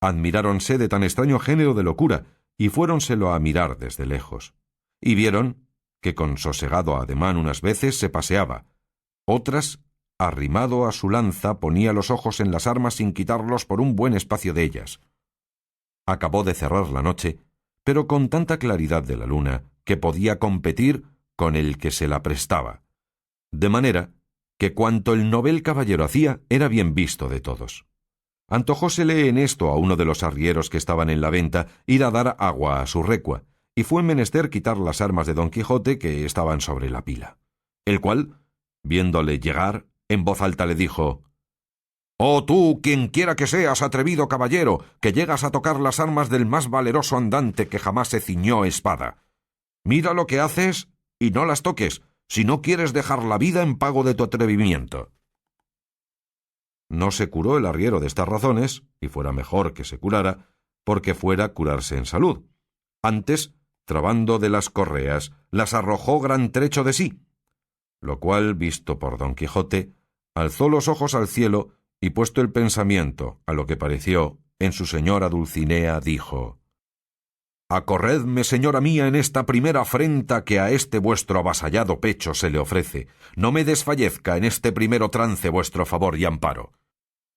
Admiráronse de tan extraño género de locura y fuéronselo a mirar desde lejos, y vieron que con sosegado ademán unas veces se paseaba, otras arrimado a su lanza ponía los ojos en las armas sin quitarlos por un buen espacio de ellas. Acabó de cerrar la noche, pero con tanta claridad de la luna que podía competir con el que se la prestaba, de manera que cuanto el novel caballero hacía era bien visto de todos. Antojósele en esto a uno de los arrieros que estaban en la venta ir a dar agua a su recua, y fue menester quitar las armas de don Quijote que estaban sobre la pila, el cual, viéndole llegar, en voz alta le dijo: «Oh tú, quien quiera que seas, atrevido caballero, que llegas a tocar las armas del más valeroso andante que jamás se ciñó espada. Mira lo que haces y no las toques, si no quieres dejar la vida en pago de tu atrevimiento». No se curó el arriero de estas razones, y fuera mejor que se curara, porque fuera curarse en salud. Antes, trabando de las correas, las arrojó gran trecho de sí, lo cual, visto por don Quijote, alzó los ojos al cielo y puesto el pensamiento a lo que pareció en su señora Dulcinea, dijo: «Acorredme, señora mía, en esta primera afrenta que a este vuestro avasallado pecho se le ofrece. No me desfallezca en este primero trance vuestro favor y amparo».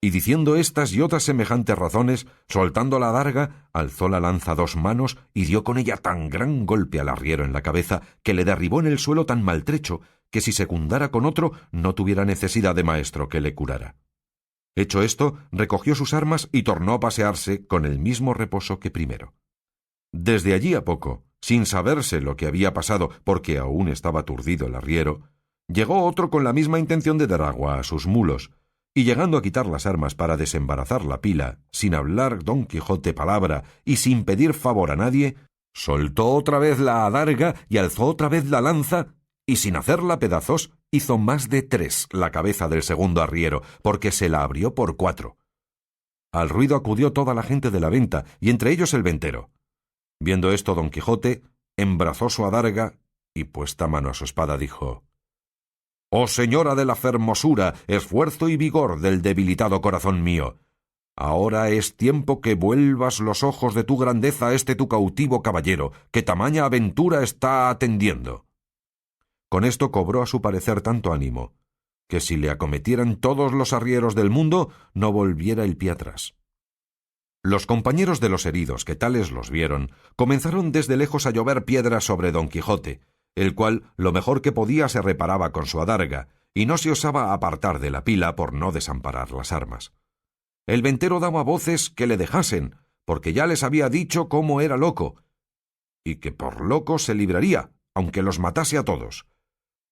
Y diciendo estas y otras semejantes razones, soltando la adarga, alzó la lanza a dos manos y dio con ella tan gran golpe al arriero en la cabeza que le derribó en el suelo tan maltrecho que si secundara con otro no tuviera necesidad de maestro que le curara. Hecho esto, recogió sus armas y tornó a pasearse con el mismo reposo que primero. Desde allí a poco, sin saberse lo que había pasado porque aún estaba aturdido el arriero, llegó otro con la misma intención de dar agua a sus mulos, y llegando a quitar las armas para desembarazar la pila, sin hablar don Quijote palabra y sin pedir favor a nadie, soltó otra vez la adarga y alzó otra vez la lanza, y sin hacerla pedazos, hizo más de 3 la cabeza del segundo arriero, porque se la abrió por 4. Al ruido acudió toda la gente de la venta, y entre ellos el ventero. Viendo esto don Quijote embrazó su adarga y puesta mano a su espada dijo: «Oh señora de la fermosura, esfuerzo y vigor del debilitado corazón mío, ahora es tiempo que vuelvas los ojos de tu grandeza a este tu cautivo caballero, que tamaña aventura está atendiendo». Con esto cobró a su parecer tanto ánimo, que si le acometieran todos los arrieros del mundo, no volviera el pie atrás. Los compañeros de los heridos, que tales los vieron, comenzaron desde lejos a llover piedras sobre Don Quijote, el cual lo mejor que podía se reparaba con su adarga, y no se osaba apartar de la pila por no desamparar las armas. El ventero daba voces que le dejasen, porque ya les había dicho cómo era loco, y que por loco se libraría, aunque los matase a todos.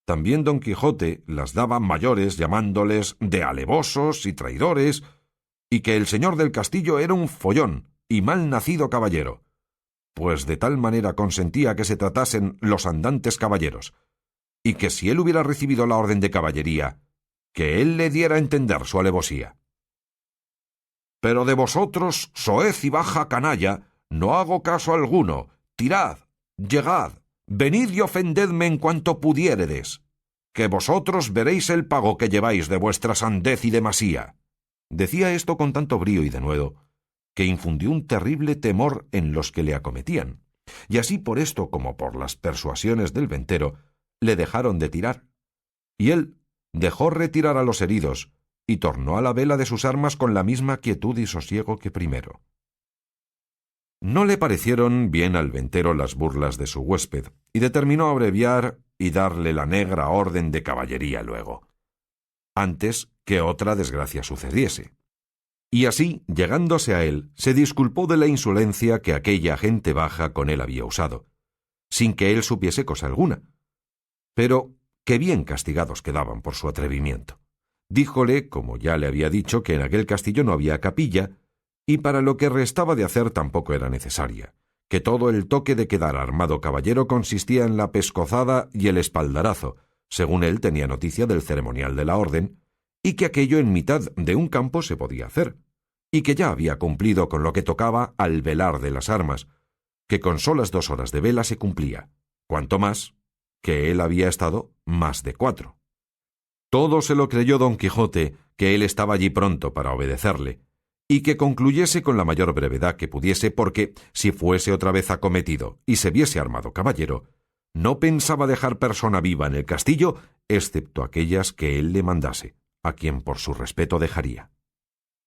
También Don Quijote las daba mayores, llamándoles de alevosos y traidores, y que el señor del castillo era un follón y mal nacido caballero, pues de tal manera consentía que se tratasen los andantes caballeros, y que si él hubiera recibido la orden de caballería, que él le diera a entender su alevosía. Pero de vosotros, soez y baja canalla, no hago caso alguno. Tirad, llegad, venid y ofendedme en cuanto pudiéredes, que vosotros veréis el pago que lleváis de vuestra sandez y demasía. Decía esto con tanto brío y denuedo, que infundió un terrible temor en los que le acometían, y así por esto como por las persuasiones del ventero, le dejaron de tirar, y él dejó retirar a los heridos, y tornó a la vela de sus armas con la misma quietud y sosiego que primero. No le parecieron bien al ventero las burlas de su huésped, y determinó abreviar y darle la negra orden de caballería luego, antes que otra desgracia sucediese. Y así, llegándose a él, se disculpó de la insolencia que aquella gente baja con él había usado, sin que él supiese cosa alguna, pero que bien castigados quedaban por su atrevimiento. Díjole, como ya le había dicho, que en aquel castillo no había capilla, y para lo que restaba de hacer tampoco era necesaria, que todo el toque de quedar armado caballero consistía en la pescozada y el espaldarazo, según él tenía noticia del ceremonial de la orden, y que aquello en mitad de un campo se podía hacer, y que ya había cumplido con lo que tocaba al velar de las armas, que con solas 2 horas de vela se cumplía, cuanto más que él había estado más de 4. Todo se lo creyó Don Quijote, que él estaba allí pronto para obedecerle, y que concluyese con la mayor brevedad que pudiese, porque, si fuese otra vez acometido y se viese armado caballero, no pensaba dejar persona viva en el castillo, excepto aquellas que él le mandase, a quien por su respeto dejaría.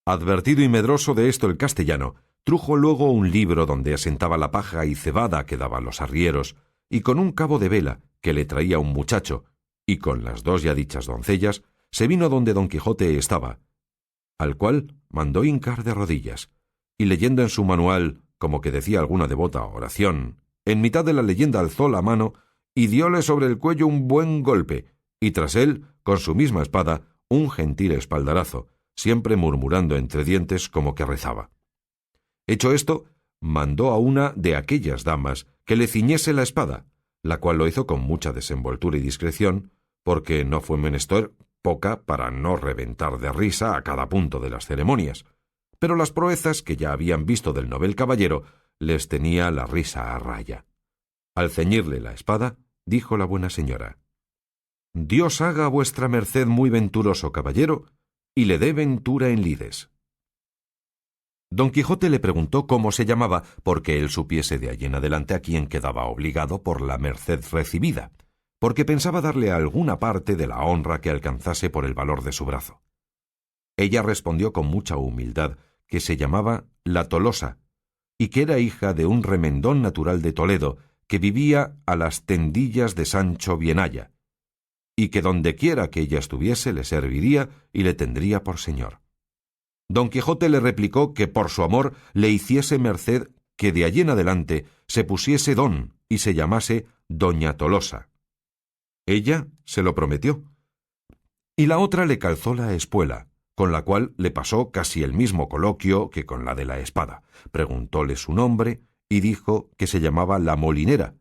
Advertido y medroso de esto el castellano, trujo luego un libro donde asentaba la paja y cebada que daban los arrieros, y con un cabo de vela que le traía un muchacho, y con las 2 ya dichas doncellas, se vino donde Don Quijote estaba, al cual mandó hincar de rodillas, y leyendo en su manual, como que decía alguna devota oración, en mitad de la leyenda alzó la mano y dióle sobre el cuello un buen golpe, y tras él, con su misma espada, un gentil espaldarazo, siempre murmurando entre dientes como que rezaba. Hecho esto, mandó a una de aquellas damas que le ciñese la espada, la cual lo hizo con mucha desenvoltura y discreción, porque no fue menester poca para no reventar de risa a cada punto de las ceremonias, pero las proezas que ya habían visto del novel caballero les tenía la risa a raya. Al ceñirle la espada, dijo la buena señora: «Dios haga a vuestra merced muy venturoso caballero, y le dé ventura en lides». Don Quijote le preguntó cómo se llamaba, porque él supiese de allí en adelante a quién quedaba obligado por la merced recibida, porque pensaba darle alguna parte de la honra que alcanzase por el valor de su brazo. Ella respondió con mucha humildad que se llamaba La Tolosa, y que era hija de un remendón natural de Toledo, que vivía a las tendillas de Sancho Bienaya, y que dondequiera que ella estuviese le serviría y le tendría por señor. Don Quijote le replicó que por su amor le hiciese merced que de allí en adelante se pusiese don y se llamase Doña Tolosa. Ella se lo prometió, y la otra le calzó la espuela, con la cual le pasó casi el mismo coloquio que con la de la espada. Preguntóle su nombre y dijo que se llamaba La Molinera,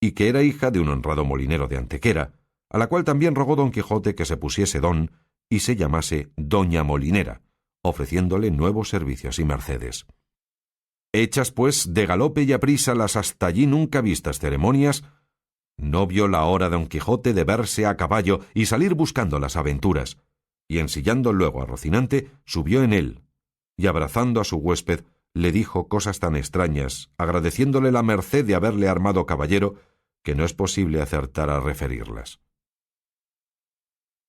y que era hija de un honrado molinero de Antequera, a la cual también rogó Don Quijote que se pusiese don y se llamase Doña Molinera, ofreciéndole nuevos servicios y mercedes. Hechas, pues, de galope y aprisa las hasta allí nunca vistas ceremonias, no vio la hora Don Quijote de verse a caballo y salir buscando las aventuras, y ensillando luego a Rocinante, subió en él, y abrazando a su huésped, le dijo cosas tan extrañas, agradeciéndole la merced de haberle armado caballero, que no es posible acertar a referirlas.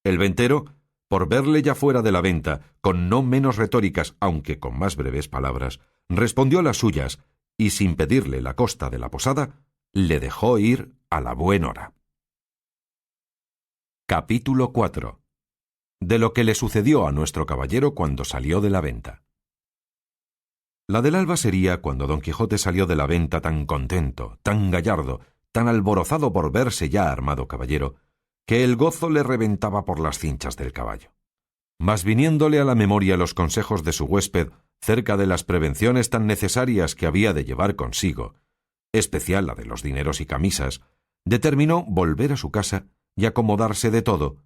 El ventero, por verle ya fuera de la venta, con no menos retóricas, aunque con más breves palabras, respondió las suyas, y sin pedirle la costa de la posada, le dejó ir a la buen hora. Capítulo 4. De lo que le sucedió a nuestro caballero cuando salió de la venta. La del alba sería cuando Don Quijote salió de la venta tan contento, tan gallardo, tan alborozado por verse ya armado caballero, que el gozo le reventaba por las cinchas del caballo. Mas viniéndole a la memoria los consejos de su huésped cerca de las prevenciones tan necesarias que había de llevar consigo, especial la de los dineros y camisas, determinó volver a su casa y acomodarse de todo,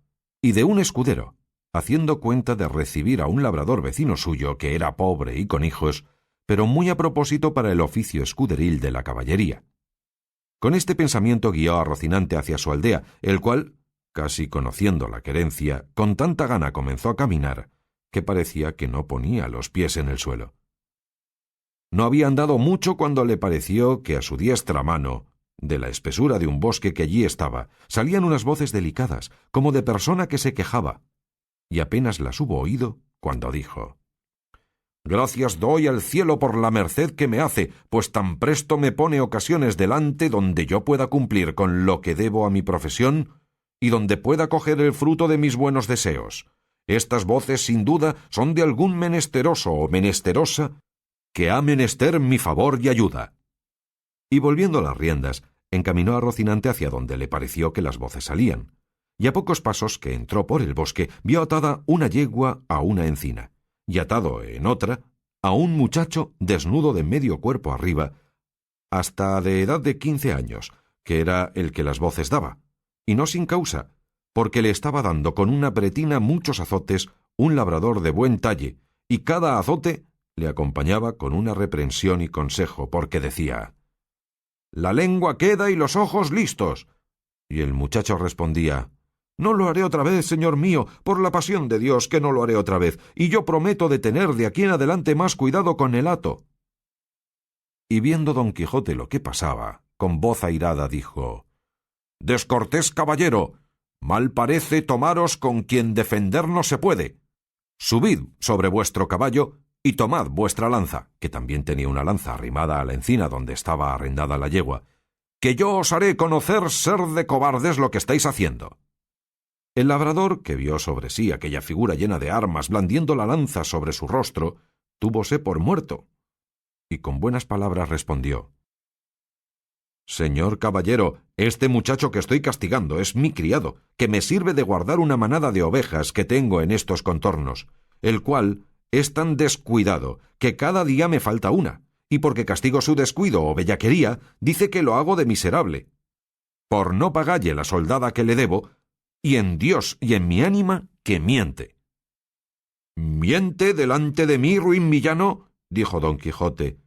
y de un escudero, haciendo cuenta de recibir a un labrador vecino suyo que era pobre y con hijos, pero muy a propósito para el oficio escuderil de la caballería. Con este pensamiento guió a Rocinante hacia su aldea, el cual, casi conociendo la querencia, con tanta gana comenzó a caminar, que parecía que no ponía los pies en el suelo. No había andado mucho cuando le pareció que a su diestra mano, de la espesura de un bosque que allí estaba, salían unas voces delicadas, como de persona que se quejaba, y apenas las hubo oído cuando dijo: «Gracias doy al cielo por la merced que me hace, pues tan presto me pone ocasiones delante donde yo pueda cumplir con lo que debo a mi profesión y donde pueda coger el fruto de mis buenos deseos. Estas voces, sin duda, son de algún menesteroso o menesterosa que ha menester mi favor y ayuda». Y volviendo las riendas, encaminó a Rocinante hacia donde le pareció que las voces salían, y a pocos pasos que entró por el bosque vio atada una yegua a una encina, y atado en otra a un muchacho desnudo de medio cuerpo arriba, hasta de edad de 15 años, que era el que las voces daba, y no sin causa, porque le estaba dando con una pretina muchos azotes un labrador de buen talle, y cada azote le acompañaba con una reprensión y consejo, porque decía: «La lengua queda y los ojos listos». Y el muchacho respondía: «No lo haré otra vez, señor mío, por la pasión de Dios que no lo haré otra vez, y yo prometo de tener de aquí en adelante más cuidado con el hato». Y viendo Don Quijote lo que pasaba, con voz airada dijo: «Descortés caballero, mal parece tomaros con quien defender no se puede. Subid sobre vuestro caballo y tomad vuestra lanza», que también tenía una lanza arrimada a la encina donde estaba arrendada la yegua, «que yo os haré conocer ser de cobardes lo que estáis haciendo». El labrador, que vio sobre sí aquella figura llena de armas blandiendo la lanza sobre su rostro, túvose por muerto, y con buenas palabras respondió: «Señor caballero, este muchacho que estoy castigando es mi criado, que me sirve de guardar una manada de ovejas que tengo en estos contornos, el cual es tan descuidado que cada día me falta una, y porque castigo su descuido o bellaquería, dice que lo hago de miserable. Por no pagalle la soldada que le debo, y en Dios y en mi ánima que miente». «¿Miente delante de mí, ruin villano?», dijo Don Quijote,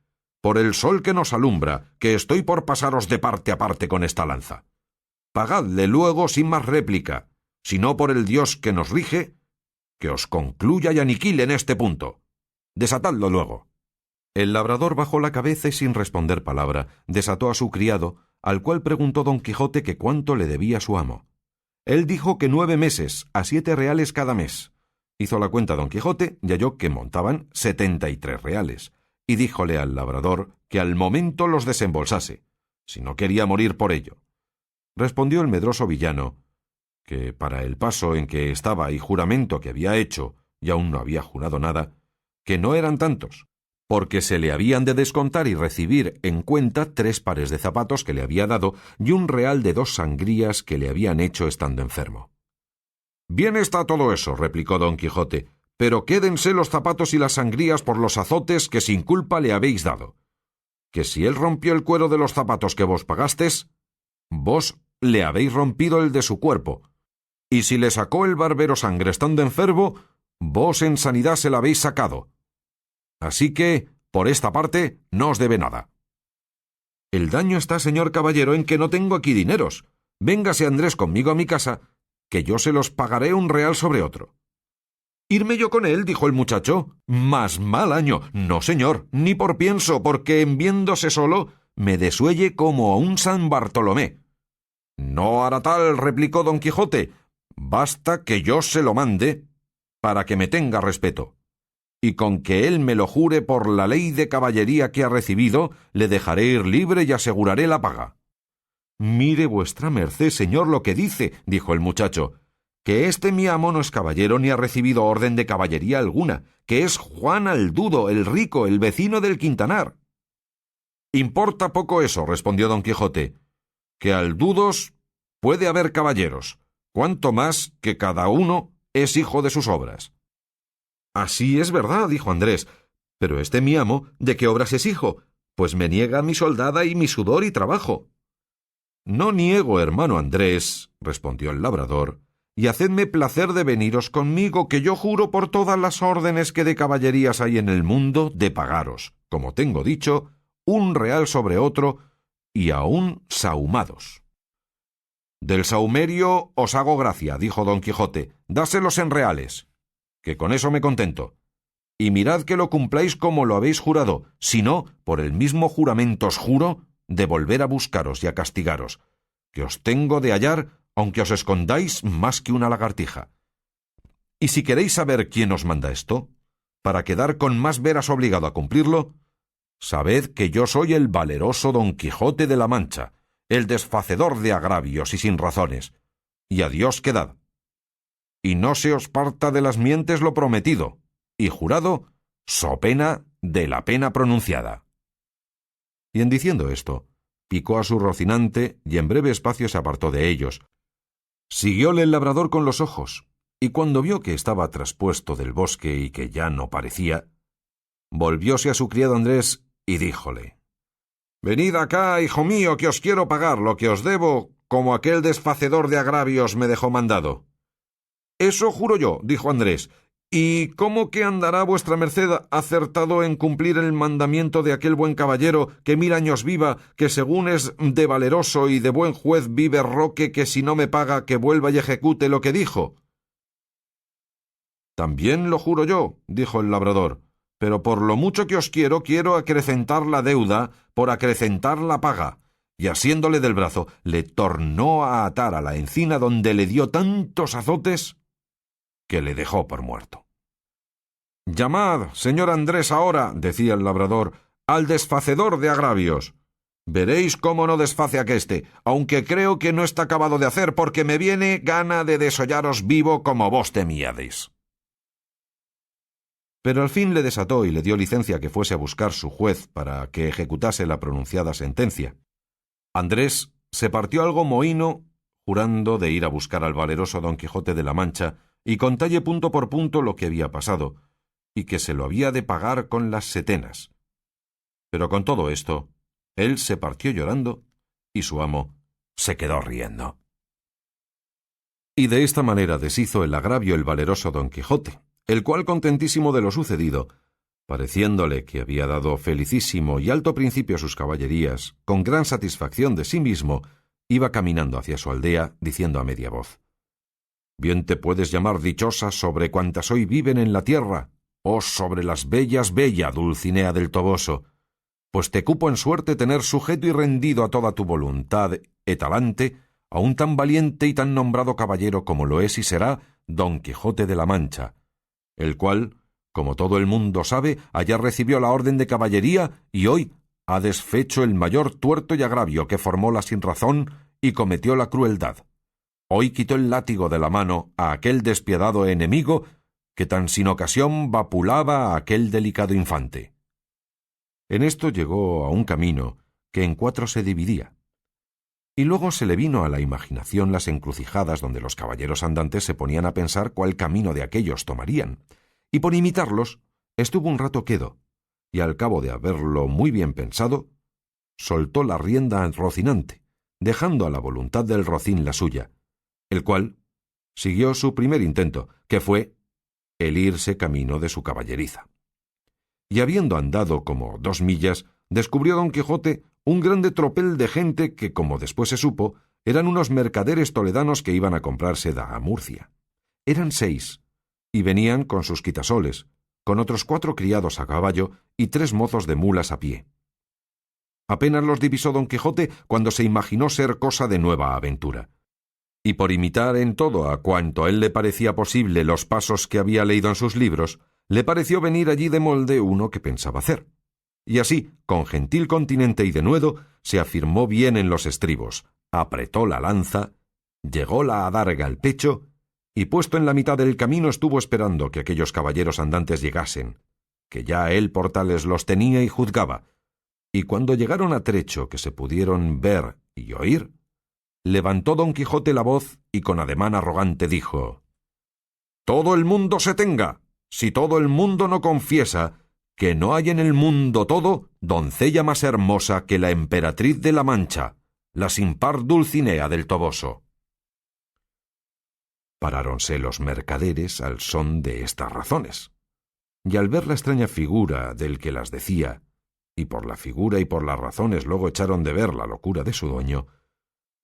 «por el sol que nos alumbra, que estoy por pasaros de parte a parte con esta lanza. Pagadle luego sin más réplica, sino por el Dios que nos rige, que os concluya y aniquile en este punto. Desatadlo luego». El labrador bajó la cabeza y sin responder palabra desató a su criado, al cual preguntó Don Quijote que cuánto le debía su amo. Él dijo que 9 meses, a 7 reales cada mes. Hizo la cuenta Don Quijote y halló que montaban 73 reales, y díjole al labrador que al momento los desembolsase, si no quería morir por ello. Respondió el medroso villano que, para el paso en que estaba y juramento que había hecho, y aún no había jurado nada, que no eran tantos, porque se le habían de descontar y recibir en cuenta 3 pares de zapatos que le había dado y un real de 2 sangrías que le habían hecho estando enfermo. «Bien está todo eso», replicó Don Quijote, «pero quédense los zapatos y las sangrías por los azotes que sin culpa le habéis dado. Que si él rompió el cuero de los zapatos que vos pagastes, vos le habéis rompido el de su cuerpo, y si le sacó el barbero sangre estando enfermo, vos en sanidad se la habéis sacado. Así que, por esta parte, no os debe nada». «El daño está, señor caballero, en que no tengo aquí dineros. Véngase Andrés conmigo a mi casa, que yo se los pagaré un real sobre otro». «¿Irme yo con él?», dijo el muchacho. «Más mal año. No, señor, ni por pienso, porque en viéndose solo me desuelle como a un San Bartolomé». «No hará tal», replicó Don Quijote. «Basta que yo se lo mande para que me tenga respeto. Y con que él me lo jure por la ley de caballería que ha recibido, le dejaré ir libre y aseguraré la paga. Mire vuestra merced, señor, lo que dice, dijo el muchacho, que este mi amo no es caballero ni ha recibido orden de caballería alguna, que es Juan Aldudo, el rico, el vecino del Quintanar. Importa poco eso, respondió don Quijote, que Aldudos puede haber caballeros, cuanto más que cada uno es hijo de sus obras. Así es verdad, dijo Andrés, pero este mi amo, ¿de qué obras es hijo? Pues me niega mi soldada y mi sudor y trabajo. No niego, hermano Andrés, respondió el labrador, y hacedme placer de veniros conmigo, que yo juro por todas las órdenes que de caballerías hay en el mundo, de pagaros, como tengo dicho, un real sobre otro, y aún sahumados. Del sahumerio os hago gracia, dijo don Quijote, dáselos en reales, que con eso me contento. Y mirad que lo cumpláis como lo habéis jurado, si no, por el mismo juramento os juro de volver a buscaros y a castigaros, que os tengo de hallar, aunque os escondáis más que una lagartija. Y si queréis saber quién os manda esto, para quedar con más veras obligado a cumplirlo, sabed que yo soy el valeroso don Quijote de la Mancha, el desfacedor de agravios y sin razones, y a Dios quedad. Y no se os parta de las mientes lo prometido, y jurado, so pena de la pena pronunciada. Y en diciendo esto, picó a su Rocinante y en breve espacio se apartó de ellos. Siguióle el labrador con los ojos, y cuando vio que estaba traspuesto del bosque y que ya no parecía, volvióse a su criado Andrés y díjole: «Venid acá, hijo mío, que os quiero pagar lo que os debo, como aquel desfacedor de agravios me dejó mandado». «Eso juro yo», dijo Andrés, «¿y cómo que andará vuestra merced acertado en cumplir el mandamiento de aquel buen caballero que 1000 años viva, que según es de valeroso y de buen juez vive Roque, que si no me paga que vuelva y ejecute lo que dijo?» «También lo juro yo», dijo el labrador, «pero por lo mucho que os quiero acrecentar la deuda por acrecentar la paga». Y asiéndole del brazo, le tornó a atar a la encina donde le dio tantos azotes que le dejó por muerto. «Llamad, señor Andrés, ahora», decía el labrador, «al desfacedor de agravios. Veréis cómo no desface aqueste, aunque creo que no está acabado de hacer, porque me viene gana de desollaros vivo como vos temíades». Pero al fin le desató y le dio licencia que fuese a buscar su juez para que ejecutase la pronunciada sentencia. Andrés se partió algo mohíno, jurando de ir a buscar al valeroso don Quijote de la Mancha y contalle punto por punto lo que había pasado, y que se lo había de pagar con las setenas. Pero con todo esto, él se partió llorando y su amo se quedó riendo. Y de esta manera deshizo el agravio el valeroso don Quijote, el cual, contentísimo de lo sucedido, pareciéndole que había dado felicísimo y alto principio a sus caballerías, con gran satisfacción de sí mismo, iba caminando hacia su aldea, diciendo a media voz: «Bien te puedes llamar dichosa sobre cuantas hoy viven en la tierra, oh sobre las bellas bella Dulcinea del Toboso, pues te cupo en suerte tener sujeto y rendido a toda tu voluntad e talante a un tan valiente y tan nombrado caballero como lo es y será don Quijote de la Mancha, el cual, como todo el mundo sabe, ayer recibió la orden de caballería y hoy ha desfecho el mayor tuerto y agravio que formó la sinrazón y cometió la crueldad. Hoy quitó el látigo de la mano a aquel despiadado enemigo que tan sin ocasión vapulaba a aquel delicado infante». En esto llegó a un camino que en 4 se dividía, y luego se le vino a la imaginación las encrucijadas donde los caballeros andantes se ponían a pensar cuál camino de aquellos tomarían, y por imitarlos estuvo un rato quedo, y al cabo de haberlo muy bien pensado, soltó la rienda al Rocinante, dejando a la voluntad del Rocín la suya, el cual siguió su primer intento, que fue el irse camino de su caballeriza. Y habiendo andado como 2 millas, descubrió don Quijote un grande tropel de gente que, como después se supo, eran unos mercaderes toledanos que iban a comprar seda a Murcia. Eran 6, y venían con sus quitasoles, con otros 4 criados a caballo y 3 mozos de mulas a pie. Apenas los divisó don Quijote cuando se imaginó ser cosa de nueva aventura, y por imitar en todo a cuanto a él le parecía posible los pasos que había leído en sus libros, le pareció venir allí de molde uno que pensaba hacer. Y así, con gentil continente y denuedo, se afirmó bien en los estribos, apretó la lanza, llegó la adarga al pecho, y puesto en la mitad del camino estuvo esperando que aquellos caballeros andantes llegasen, que ya él por tales los tenía y juzgaba, y cuando llegaron a trecho que se pudieron ver y oír, levantó don Quijote la voz y con ademán arrogante dijo: «Todo el mundo se tenga, si todo el mundo no confiesa que no hay en el mundo todo doncella más hermosa que la emperatriz de la Mancha, la sin par Dulcinea del Toboso». Paráronse los mercaderes al son de estas razones, y al ver la extraña figura del que las decía, y por la figura y por las razones luego echaron de ver la locura de su dueño,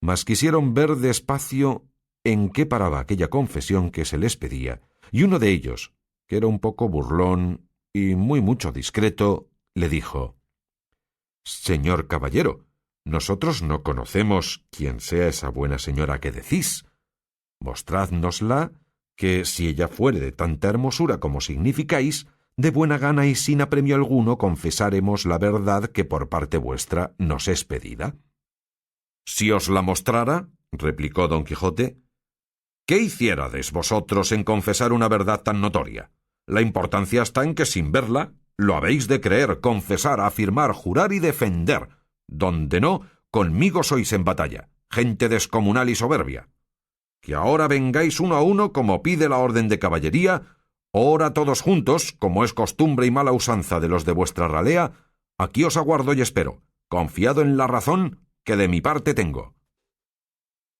mas quisieron ver despacio en qué paraba aquella confesión que se les pedía, y uno de ellos, que era un poco burlón y muy mucho discreto, le dijo: «Señor caballero, nosotros no conocemos quién sea esa buena señora que decís. Mostrádnosla, que si ella fuere de tanta hermosura como significáis, de buena gana y sin apremio alguno confesaremos la verdad que por parte vuestra nos es pedida». «Si os la mostrara», replicó don Quijote, «¿qué hiciérades vosotros en confesar una verdad tan notoria? La importancia está en que sin verla lo habéis de creer, confesar, afirmar, jurar y defender, donde no, conmigo sois en batalla, gente descomunal y soberbia. Que ahora vengáis uno a uno como pide la orden de caballería, ora todos juntos, como es costumbre y mala usanza de los de vuestra ralea, aquí os aguardo y espero, confiado en la razón que de mi parte tengo».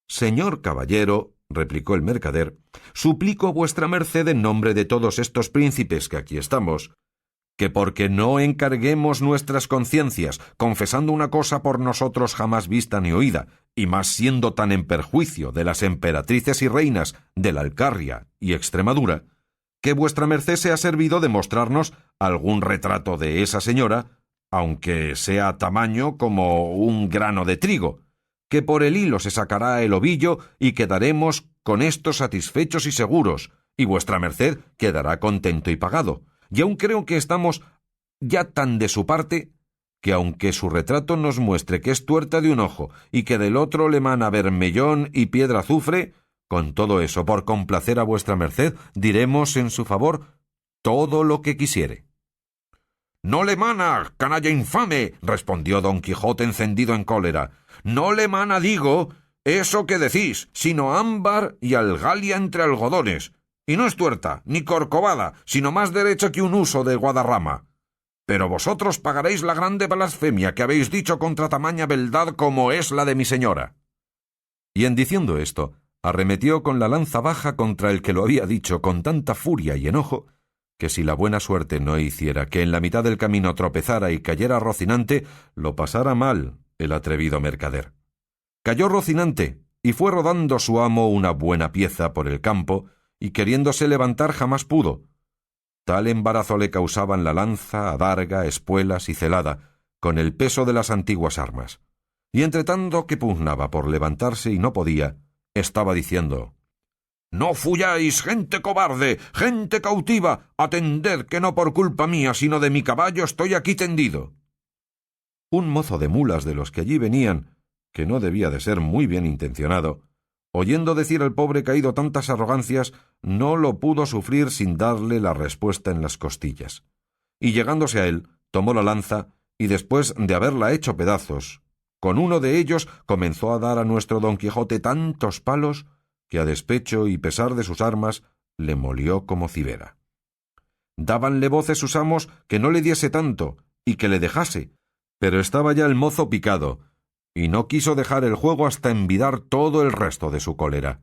«Señor caballero», replicó el mercader, «suplico a vuestra merced en nombre de todos estos príncipes que aquí estamos, que porque no encarguemos nuestras conciencias, confesando una cosa por nosotros jamás vista ni oída, y más siendo tan en perjuicio de las emperatrices y reinas de la Alcarria y Extremadura, que vuestra merced sea servido de mostrarnos algún retrato de esa señora, aunque sea tamaño como un grano de trigo, que por el hilo se sacará el ovillo y quedaremos con esto satisfechos y seguros, y vuestra merced quedará contento y pagado. Y aún creo que estamos ya tan de su parte, que aunque su retrato nos muestre que es tuerta de un ojo y que del otro le mana bermellón y piedra azufre, con todo eso, por complacer a vuestra merced, diremos en su favor todo lo que quisiere». «No le mana, canalla infame», respondió don Quijote encendido en cólera. «No le mana, digo, eso que decís, sino ámbar y algalia entre algodones. Y no es tuerta, ni corcovada, sino más derecha que un huso de Guadarrama. Pero vosotros pagaréis la grande blasfemia que habéis dicho contra tamaña beldad como es la de mi señora». Y en diciendo esto, arremetió con la lanza baja contra el que lo había dicho con tanta furia y enojo, que si la buena suerte no hiciera que en la mitad del camino tropezara y cayera Rocinante, lo pasara mal el atrevido mercader. Cayó Rocinante, y fue rodando su amo una buena pieza por el campo, y queriéndose levantar jamás pudo. Tal embarazo le causaban la lanza, adarga, espuelas y celada, con el peso de las antiguas armas. Y entre tanto que pugnaba por levantarse y no podía, estaba diciendo: «No fuyáis, gente cobarde, gente cautiva, atended que no por culpa mía, sino de mi caballo estoy aquí tendido». Un mozo de mulas de los que allí venían, que no debía de ser muy bien intencionado, oyendo decir al pobre caído tantas arrogancias, no lo pudo sufrir sin darle la respuesta en las costillas. Y llegándose a él, tomó la lanza, y después de haberla hecho pedazos, con uno de ellos comenzó a dar a nuestro don Quijote tantos palos que a despecho y pesar de sus armas le molió como cibera. Dábanle voces sus amos que no le diese tanto y que le dejase, pero estaba ya el mozo picado, y no quiso dejar el juego hasta envidar todo el resto de su cólera,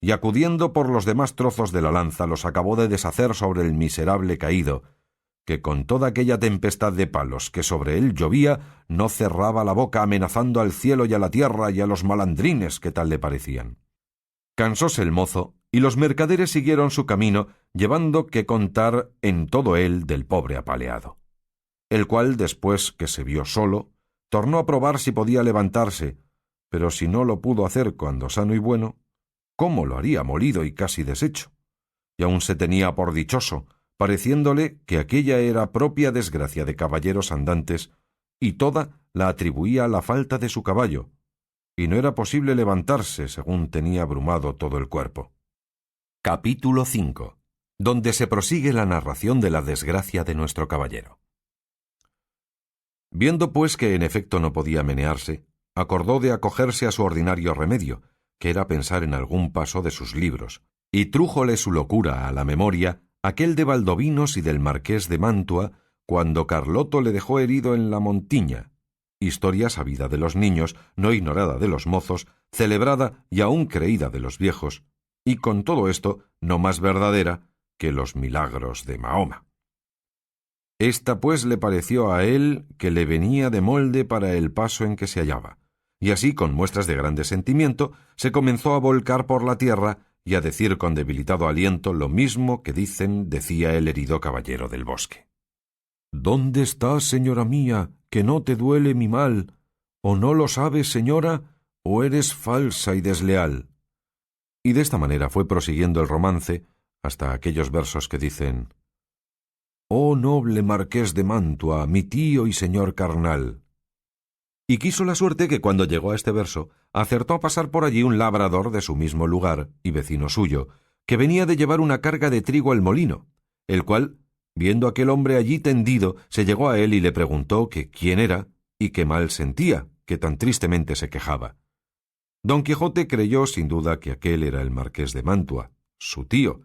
y acudiendo por los demás trozos de la lanza los acabó de deshacer sobre el miserable caído, que con toda aquella tempestad de palos que sobre él llovía no cerraba la boca amenazando al cielo y a la tierra y a los malandrines que tal le parecían. Cansóse el mozo, y los mercaderes siguieron su camino, llevando que contar en todo él del pobre apaleado, el cual, después que se vio solo, tornó a probar si podía levantarse, pero si no lo pudo hacer cuando sano y bueno, cómo lo haría molido y casi deshecho. Y aún se tenía por dichoso, pareciéndole que aquella era propia desgracia de caballeros andantes, y toda la atribuía a la falta de su caballo, y no era posible levantarse según tenía abrumado todo el cuerpo. Capítulo 5, donde se prosigue la narración de la desgracia de nuestro caballero. Viendo pues que en efecto no podía menearse, acordó de acogerse a su ordinario remedio, que era pensar en algún paso de sus libros, y trújole su locura a la memoria aquel de Valdovinos y del marqués de Mantua, cuando Carloto le dejó herido en la Montiña, historia sabida de los niños, no ignorada de los mozos, celebrada y aún creída de los viejos, y con todo esto no más verdadera que los milagros de Mahoma. Esta pues le pareció a él que le venía de molde para el paso en que se hallaba, y así, con muestras de grande sentimiento, se comenzó a volcar por la tierra y a decir con debilitado aliento lo mismo que decía el herido caballero del bosque. «¿Dónde estás, señora mía, que no te duele mi mal? ¿O no lo sabes, señora, o eres falsa y desleal?» Y de esta manera fue prosiguiendo el romance hasta aquellos versos que dicen: «Oh noble marqués de Mantua, mi tío y señor carnal». Y quiso la suerte que cuando llegó a este verso, acertó a pasar por allí un labrador de su mismo lugar y vecino suyo, que venía de llevar una carga de trigo al molino, el cual, viendo aquel hombre allí tendido, se llegó a él y le preguntó que quién era y qué mal sentía, que tan tristemente se quejaba. Don Quijote creyó sin duda que aquel era el marqués de Mantua, su tío,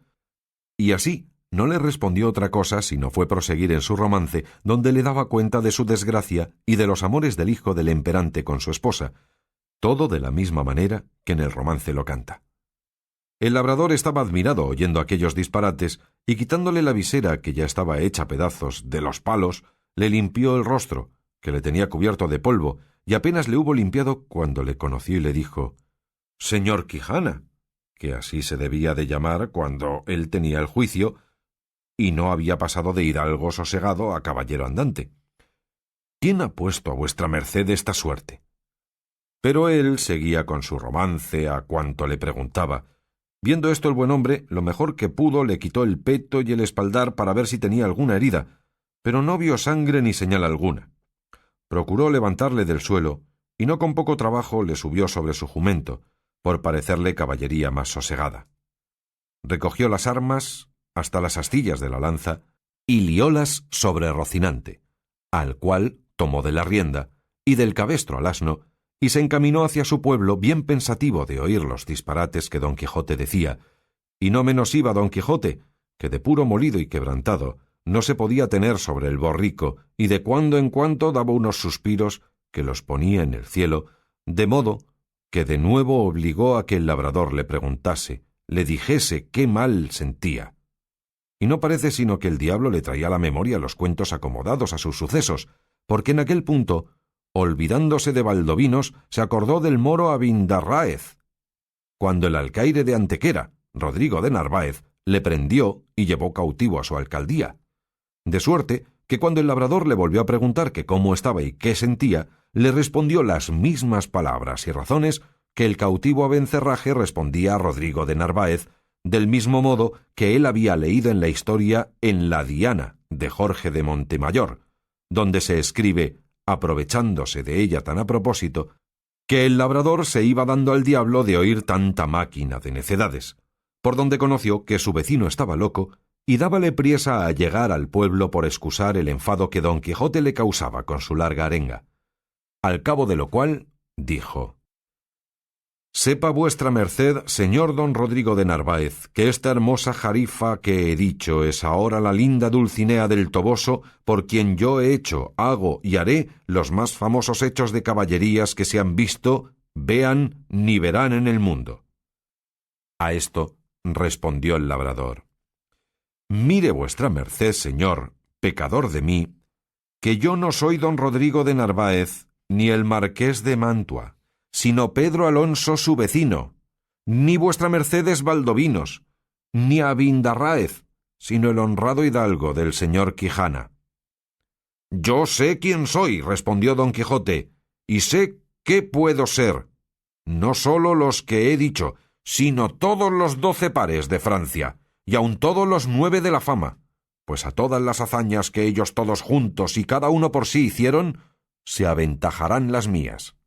y así no le respondió otra cosa sino fue proseguir en su romance, donde le daba cuenta de su desgracia y de los amores del hijo del emperante con su esposa, todo de la misma manera que en el romance lo canta. El labrador estaba admirado oyendo aquellos disparates, y quitándole la visera, que ya estaba hecha pedazos, de los palos, le limpió el rostro, que le tenía cubierto de polvo, y apenas le hubo limpiado cuando le conoció y le dijo: «Señor Quijana», que así se debía de llamar cuando él tenía el juicio, y no había pasado de hidalgo sosegado a caballero andante, «¿quién ha puesto a vuestra merced esta suerte?» Pero él seguía con su romance a cuanto le preguntaba. Viendo esto el buen hombre, lo mejor que pudo, le quitó el peto y el espaldar para ver si tenía alguna herida, pero no vio sangre ni señal alguna. Procuró levantarle del suelo, y no con poco trabajo le subió sobre su jumento, por parecerle caballería más sosegada. Recogió las armas hasta las astillas de la lanza y liólas sobre Rocinante, al cual tomó de la rienda y del cabestro al asno, y se encaminó hacia su pueblo bien pensativo de oír los disparates que don Quijote decía, y no menos iba don Quijote, que de puro molido y quebrantado no se podía tener sobre el borrico, y de cuando en cuando daba unos suspiros que los ponía en el cielo, de modo que de nuevo obligó a que el labrador le preguntase, le dijese qué mal sentía. Y no parece sino que el diablo le traía a la memoria los cuentos acomodados a sus sucesos, porque en aquel punto, olvidándose de Valdovinos, se acordó del moro Abindarráez, cuando el alcaide de Antequera, Rodrigo de Narváez, le prendió y llevó cautivo a su alcaldía. De suerte que cuando el labrador le volvió a preguntar que cómo estaba y qué sentía, le respondió las mismas palabras y razones que el cautivo Abencerraje respondía a Rodrigo de Narváez, del mismo modo que él había leído en la historia En la Diana de Jorge de Montemayor, donde se escribe, aprovechándose de ella tan a propósito, que el labrador se iba dando al diablo de oír tanta máquina de necedades, por donde conoció que su vecino estaba loco y dábale priesa a llegar al pueblo por excusar el enfado que don Quijote le causaba con su larga arenga. Al cabo de lo cual dijo: «Sepa vuestra merced, señor don Rodrigo de Narváez, que esta hermosa jarifa que he dicho es ahora la linda Dulcinea del Toboso, por quien yo he hecho, hago y haré los más famosos hechos de caballerías que se han visto, vean ni verán en el mundo». A esto respondió el labrador: «Mire vuestra merced, señor, pecador de mí, que yo no soy don Rodrigo de Narváez, ni el marqués de Mantua, sino Pedro Alonso su vecino, ni vuestra merced es Valdovinos, ni Abindarráez, sino el honrado hidalgo del señor Quijana». «Yo sé quién soy», respondió don Quijote, «y sé qué puedo ser, no sólo los que he dicho, sino todos los 12 pares de Francia, y aun todos los 9 de la fama, pues a todas las hazañas que ellos todos juntos y cada uno por sí hicieron, se aventajarán las mías».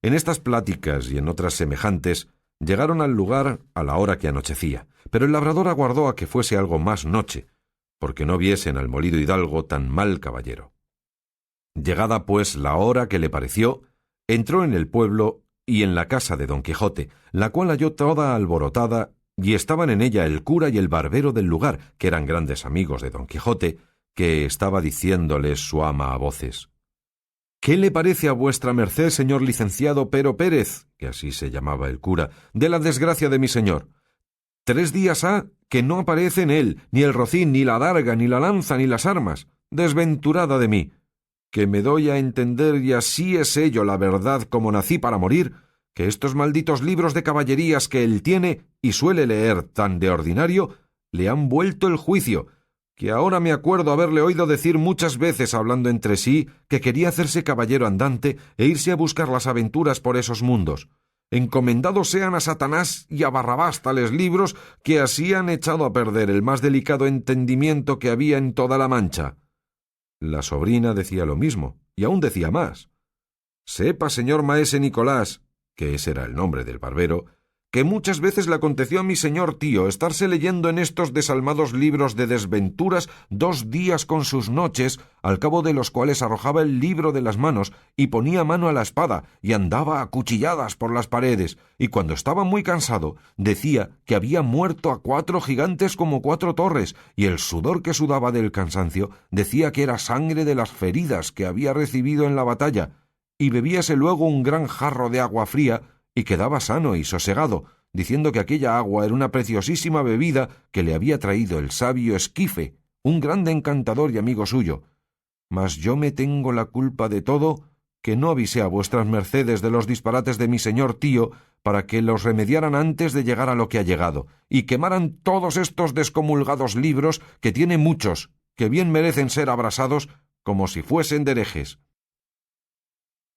En estas pláticas y en otras semejantes, llegaron al lugar a la hora que anochecía, pero el labrador aguardó a que fuese algo más noche, porque no viesen al molido hidalgo tan mal caballero. Llegada pues la hora que le pareció, entró en el pueblo y en la casa de don Quijote, la cual halló toda alborotada, y estaban en ella el cura y el barbero del lugar, que eran grandes amigos de don Quijote, que estaba diciéndoles su ama a voces: «¿Qué le parece a vuestra merced, señor licenciado Pero Pérez», que así se llamaba el cura, «de la desgracia de mi señor? 3 días ha que no aparece en él ni el rocín, ni la adarga, ni la lanza, ni las armas. Desventurada de mí, que me doy a entender, y así es ello la verdad como nací para morir, que estos malditos libros de caballerías que él tiene y suele leer tan de ordinario, le han vuelto el juicio, que ahora me acuerdo haberle oído decir muchas veces hablando entre sí que quería hacerse caballero andante e irse a buscar las aventuras por esos mundos. Encomendados sean a Satanás y a Barrabás tales libros, que así han echado a perder el más delicado entendimiento que había en toda la Mancha». La sobrina decía lo mismo, y aún decía más: «Sepa, señor maese Nicolás», que ese era el nombre del barbero, «que muchas veces le aconteció a mi señor tío estarse leyendo en estos desalmados libros de desventuras 2 días con sus noches, al cabo de los cuales arrojaba el libro de las manos y ponía mano a la espada y andaba a cuchilladas por las paredes, y cuando estaba muy cansado decía que había muerto a 4 gigantes como 4 torres, y el sudor que sudaba del cansancio decía que era sangre de las feridas que había recibido en la batalla, y bebíase luego un gran jarro de agua fría y quedaba sano y sosegado, diciendo que aquella agua era una preciosísima bebida que le había traído el sabio Esquife, un grande encantador y amigo suyo. Mas yo me tengo la culpa de todo, que no avisé a vuestras mercedes de los disparates de mi señor tío, para que los remediaran antes de llegar a lo que ha llegado, y quemaran todos estos descomulgados libros, que tiene muchos, que bien merecen ser abrasados como si fuesen de herejes».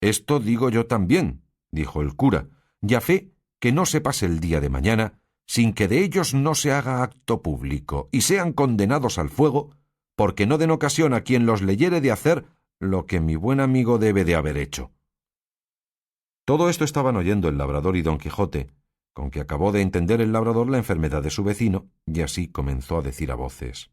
«Esto digo yo también», dijo el cura, «y a fe que no se pase el día de mañana sin que de ellos no se haga acto público y sean condenados al fuego, porque no den ocasión a quien los leyere de hacer lo que mi buen amigo debe de haber hecho». Todo esto estaban oyendo el labrador y don Quijote, con que acabó de entender el labrador la enfermedad de su vecino, y así comenzó a decir a voces: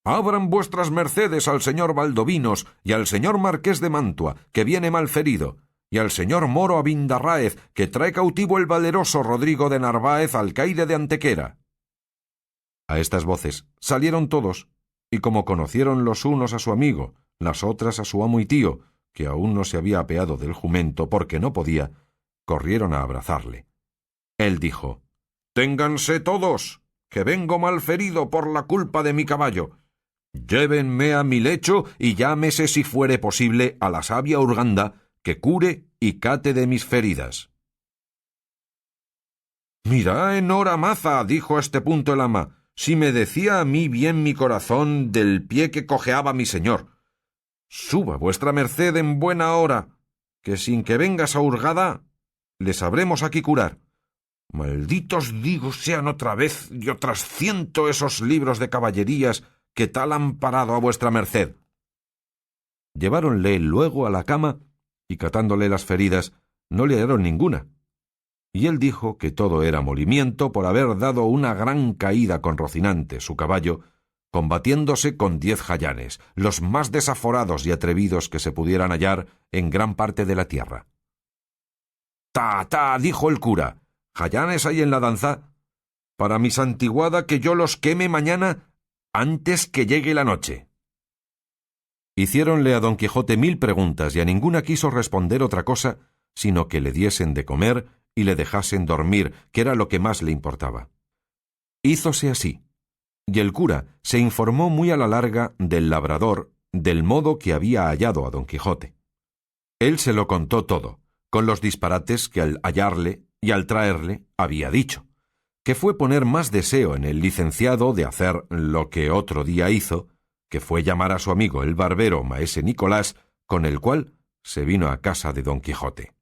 «Abran vuestras mercedes al señor Valdovinos y al señor Marqués de Mantua, que viene malferido, y al señor Moro Abindarráez, que trae cautivo el valeroso Rodrigo de Narváez, alcaide de Antequera». A estas voces salieron todos, y como conocieron los unos a su amigo, las otras a su amo y tío, que aún no se había apeado del jumento porque no podía, corrieron a abrazarle. Él dijo: «Ténganse todos, que vengo malferido por la culpa de mi caballo. Llévenme a mi lecho y llámese, si fuere posible, a la sabia Urganda, que cure y cate de mis feridas». «Mira, en hora maza», dijo a este punto el ama, «si me decía a mí bien mi corazón del pie que cojeaba mi señor. Suba vuestra merced en buena hora, que sin que vengas a Hurgada, le sabremos aquí curar. Malditos digo sean otra vez y otras 100 esos libros de caballerías que tal han parado a vuestra merced». Lleváronle luego a la cama, y catándole las feridas, no le hallaron ninguna. Y él dijo que todo era molimiento por haber dado una gran caída con Rocinante, su caballo, combatiéndose con 10 jayanes, los más desaforados y atrevidos que se pudieran hallar en gran parte de la tierra. «Ta, ta», dijo el cura, «jayanes hay en la danza. Para mi santiguada que yo los queme mañana antes que llegue la noche». Hiciéronle a don Quijote 1000 preguntas, y a ninguna quiso responder otra cosa, sino que le diesen de comer y le dejasen dormir, que era lo que más le importaba. Hízose así, y el cura se informó muy a la larga del labrador, del modo que había hallado a don Quijote. Él se lo contó todo, con los disparates que al hallarle y al traerle había dicho, que fue poner más deseo en el licenciado de hacer lo que otro día hizo, que fue llamar a su amigo el barbero maese Nicolás, con el cual se vino a casa de don Quijote.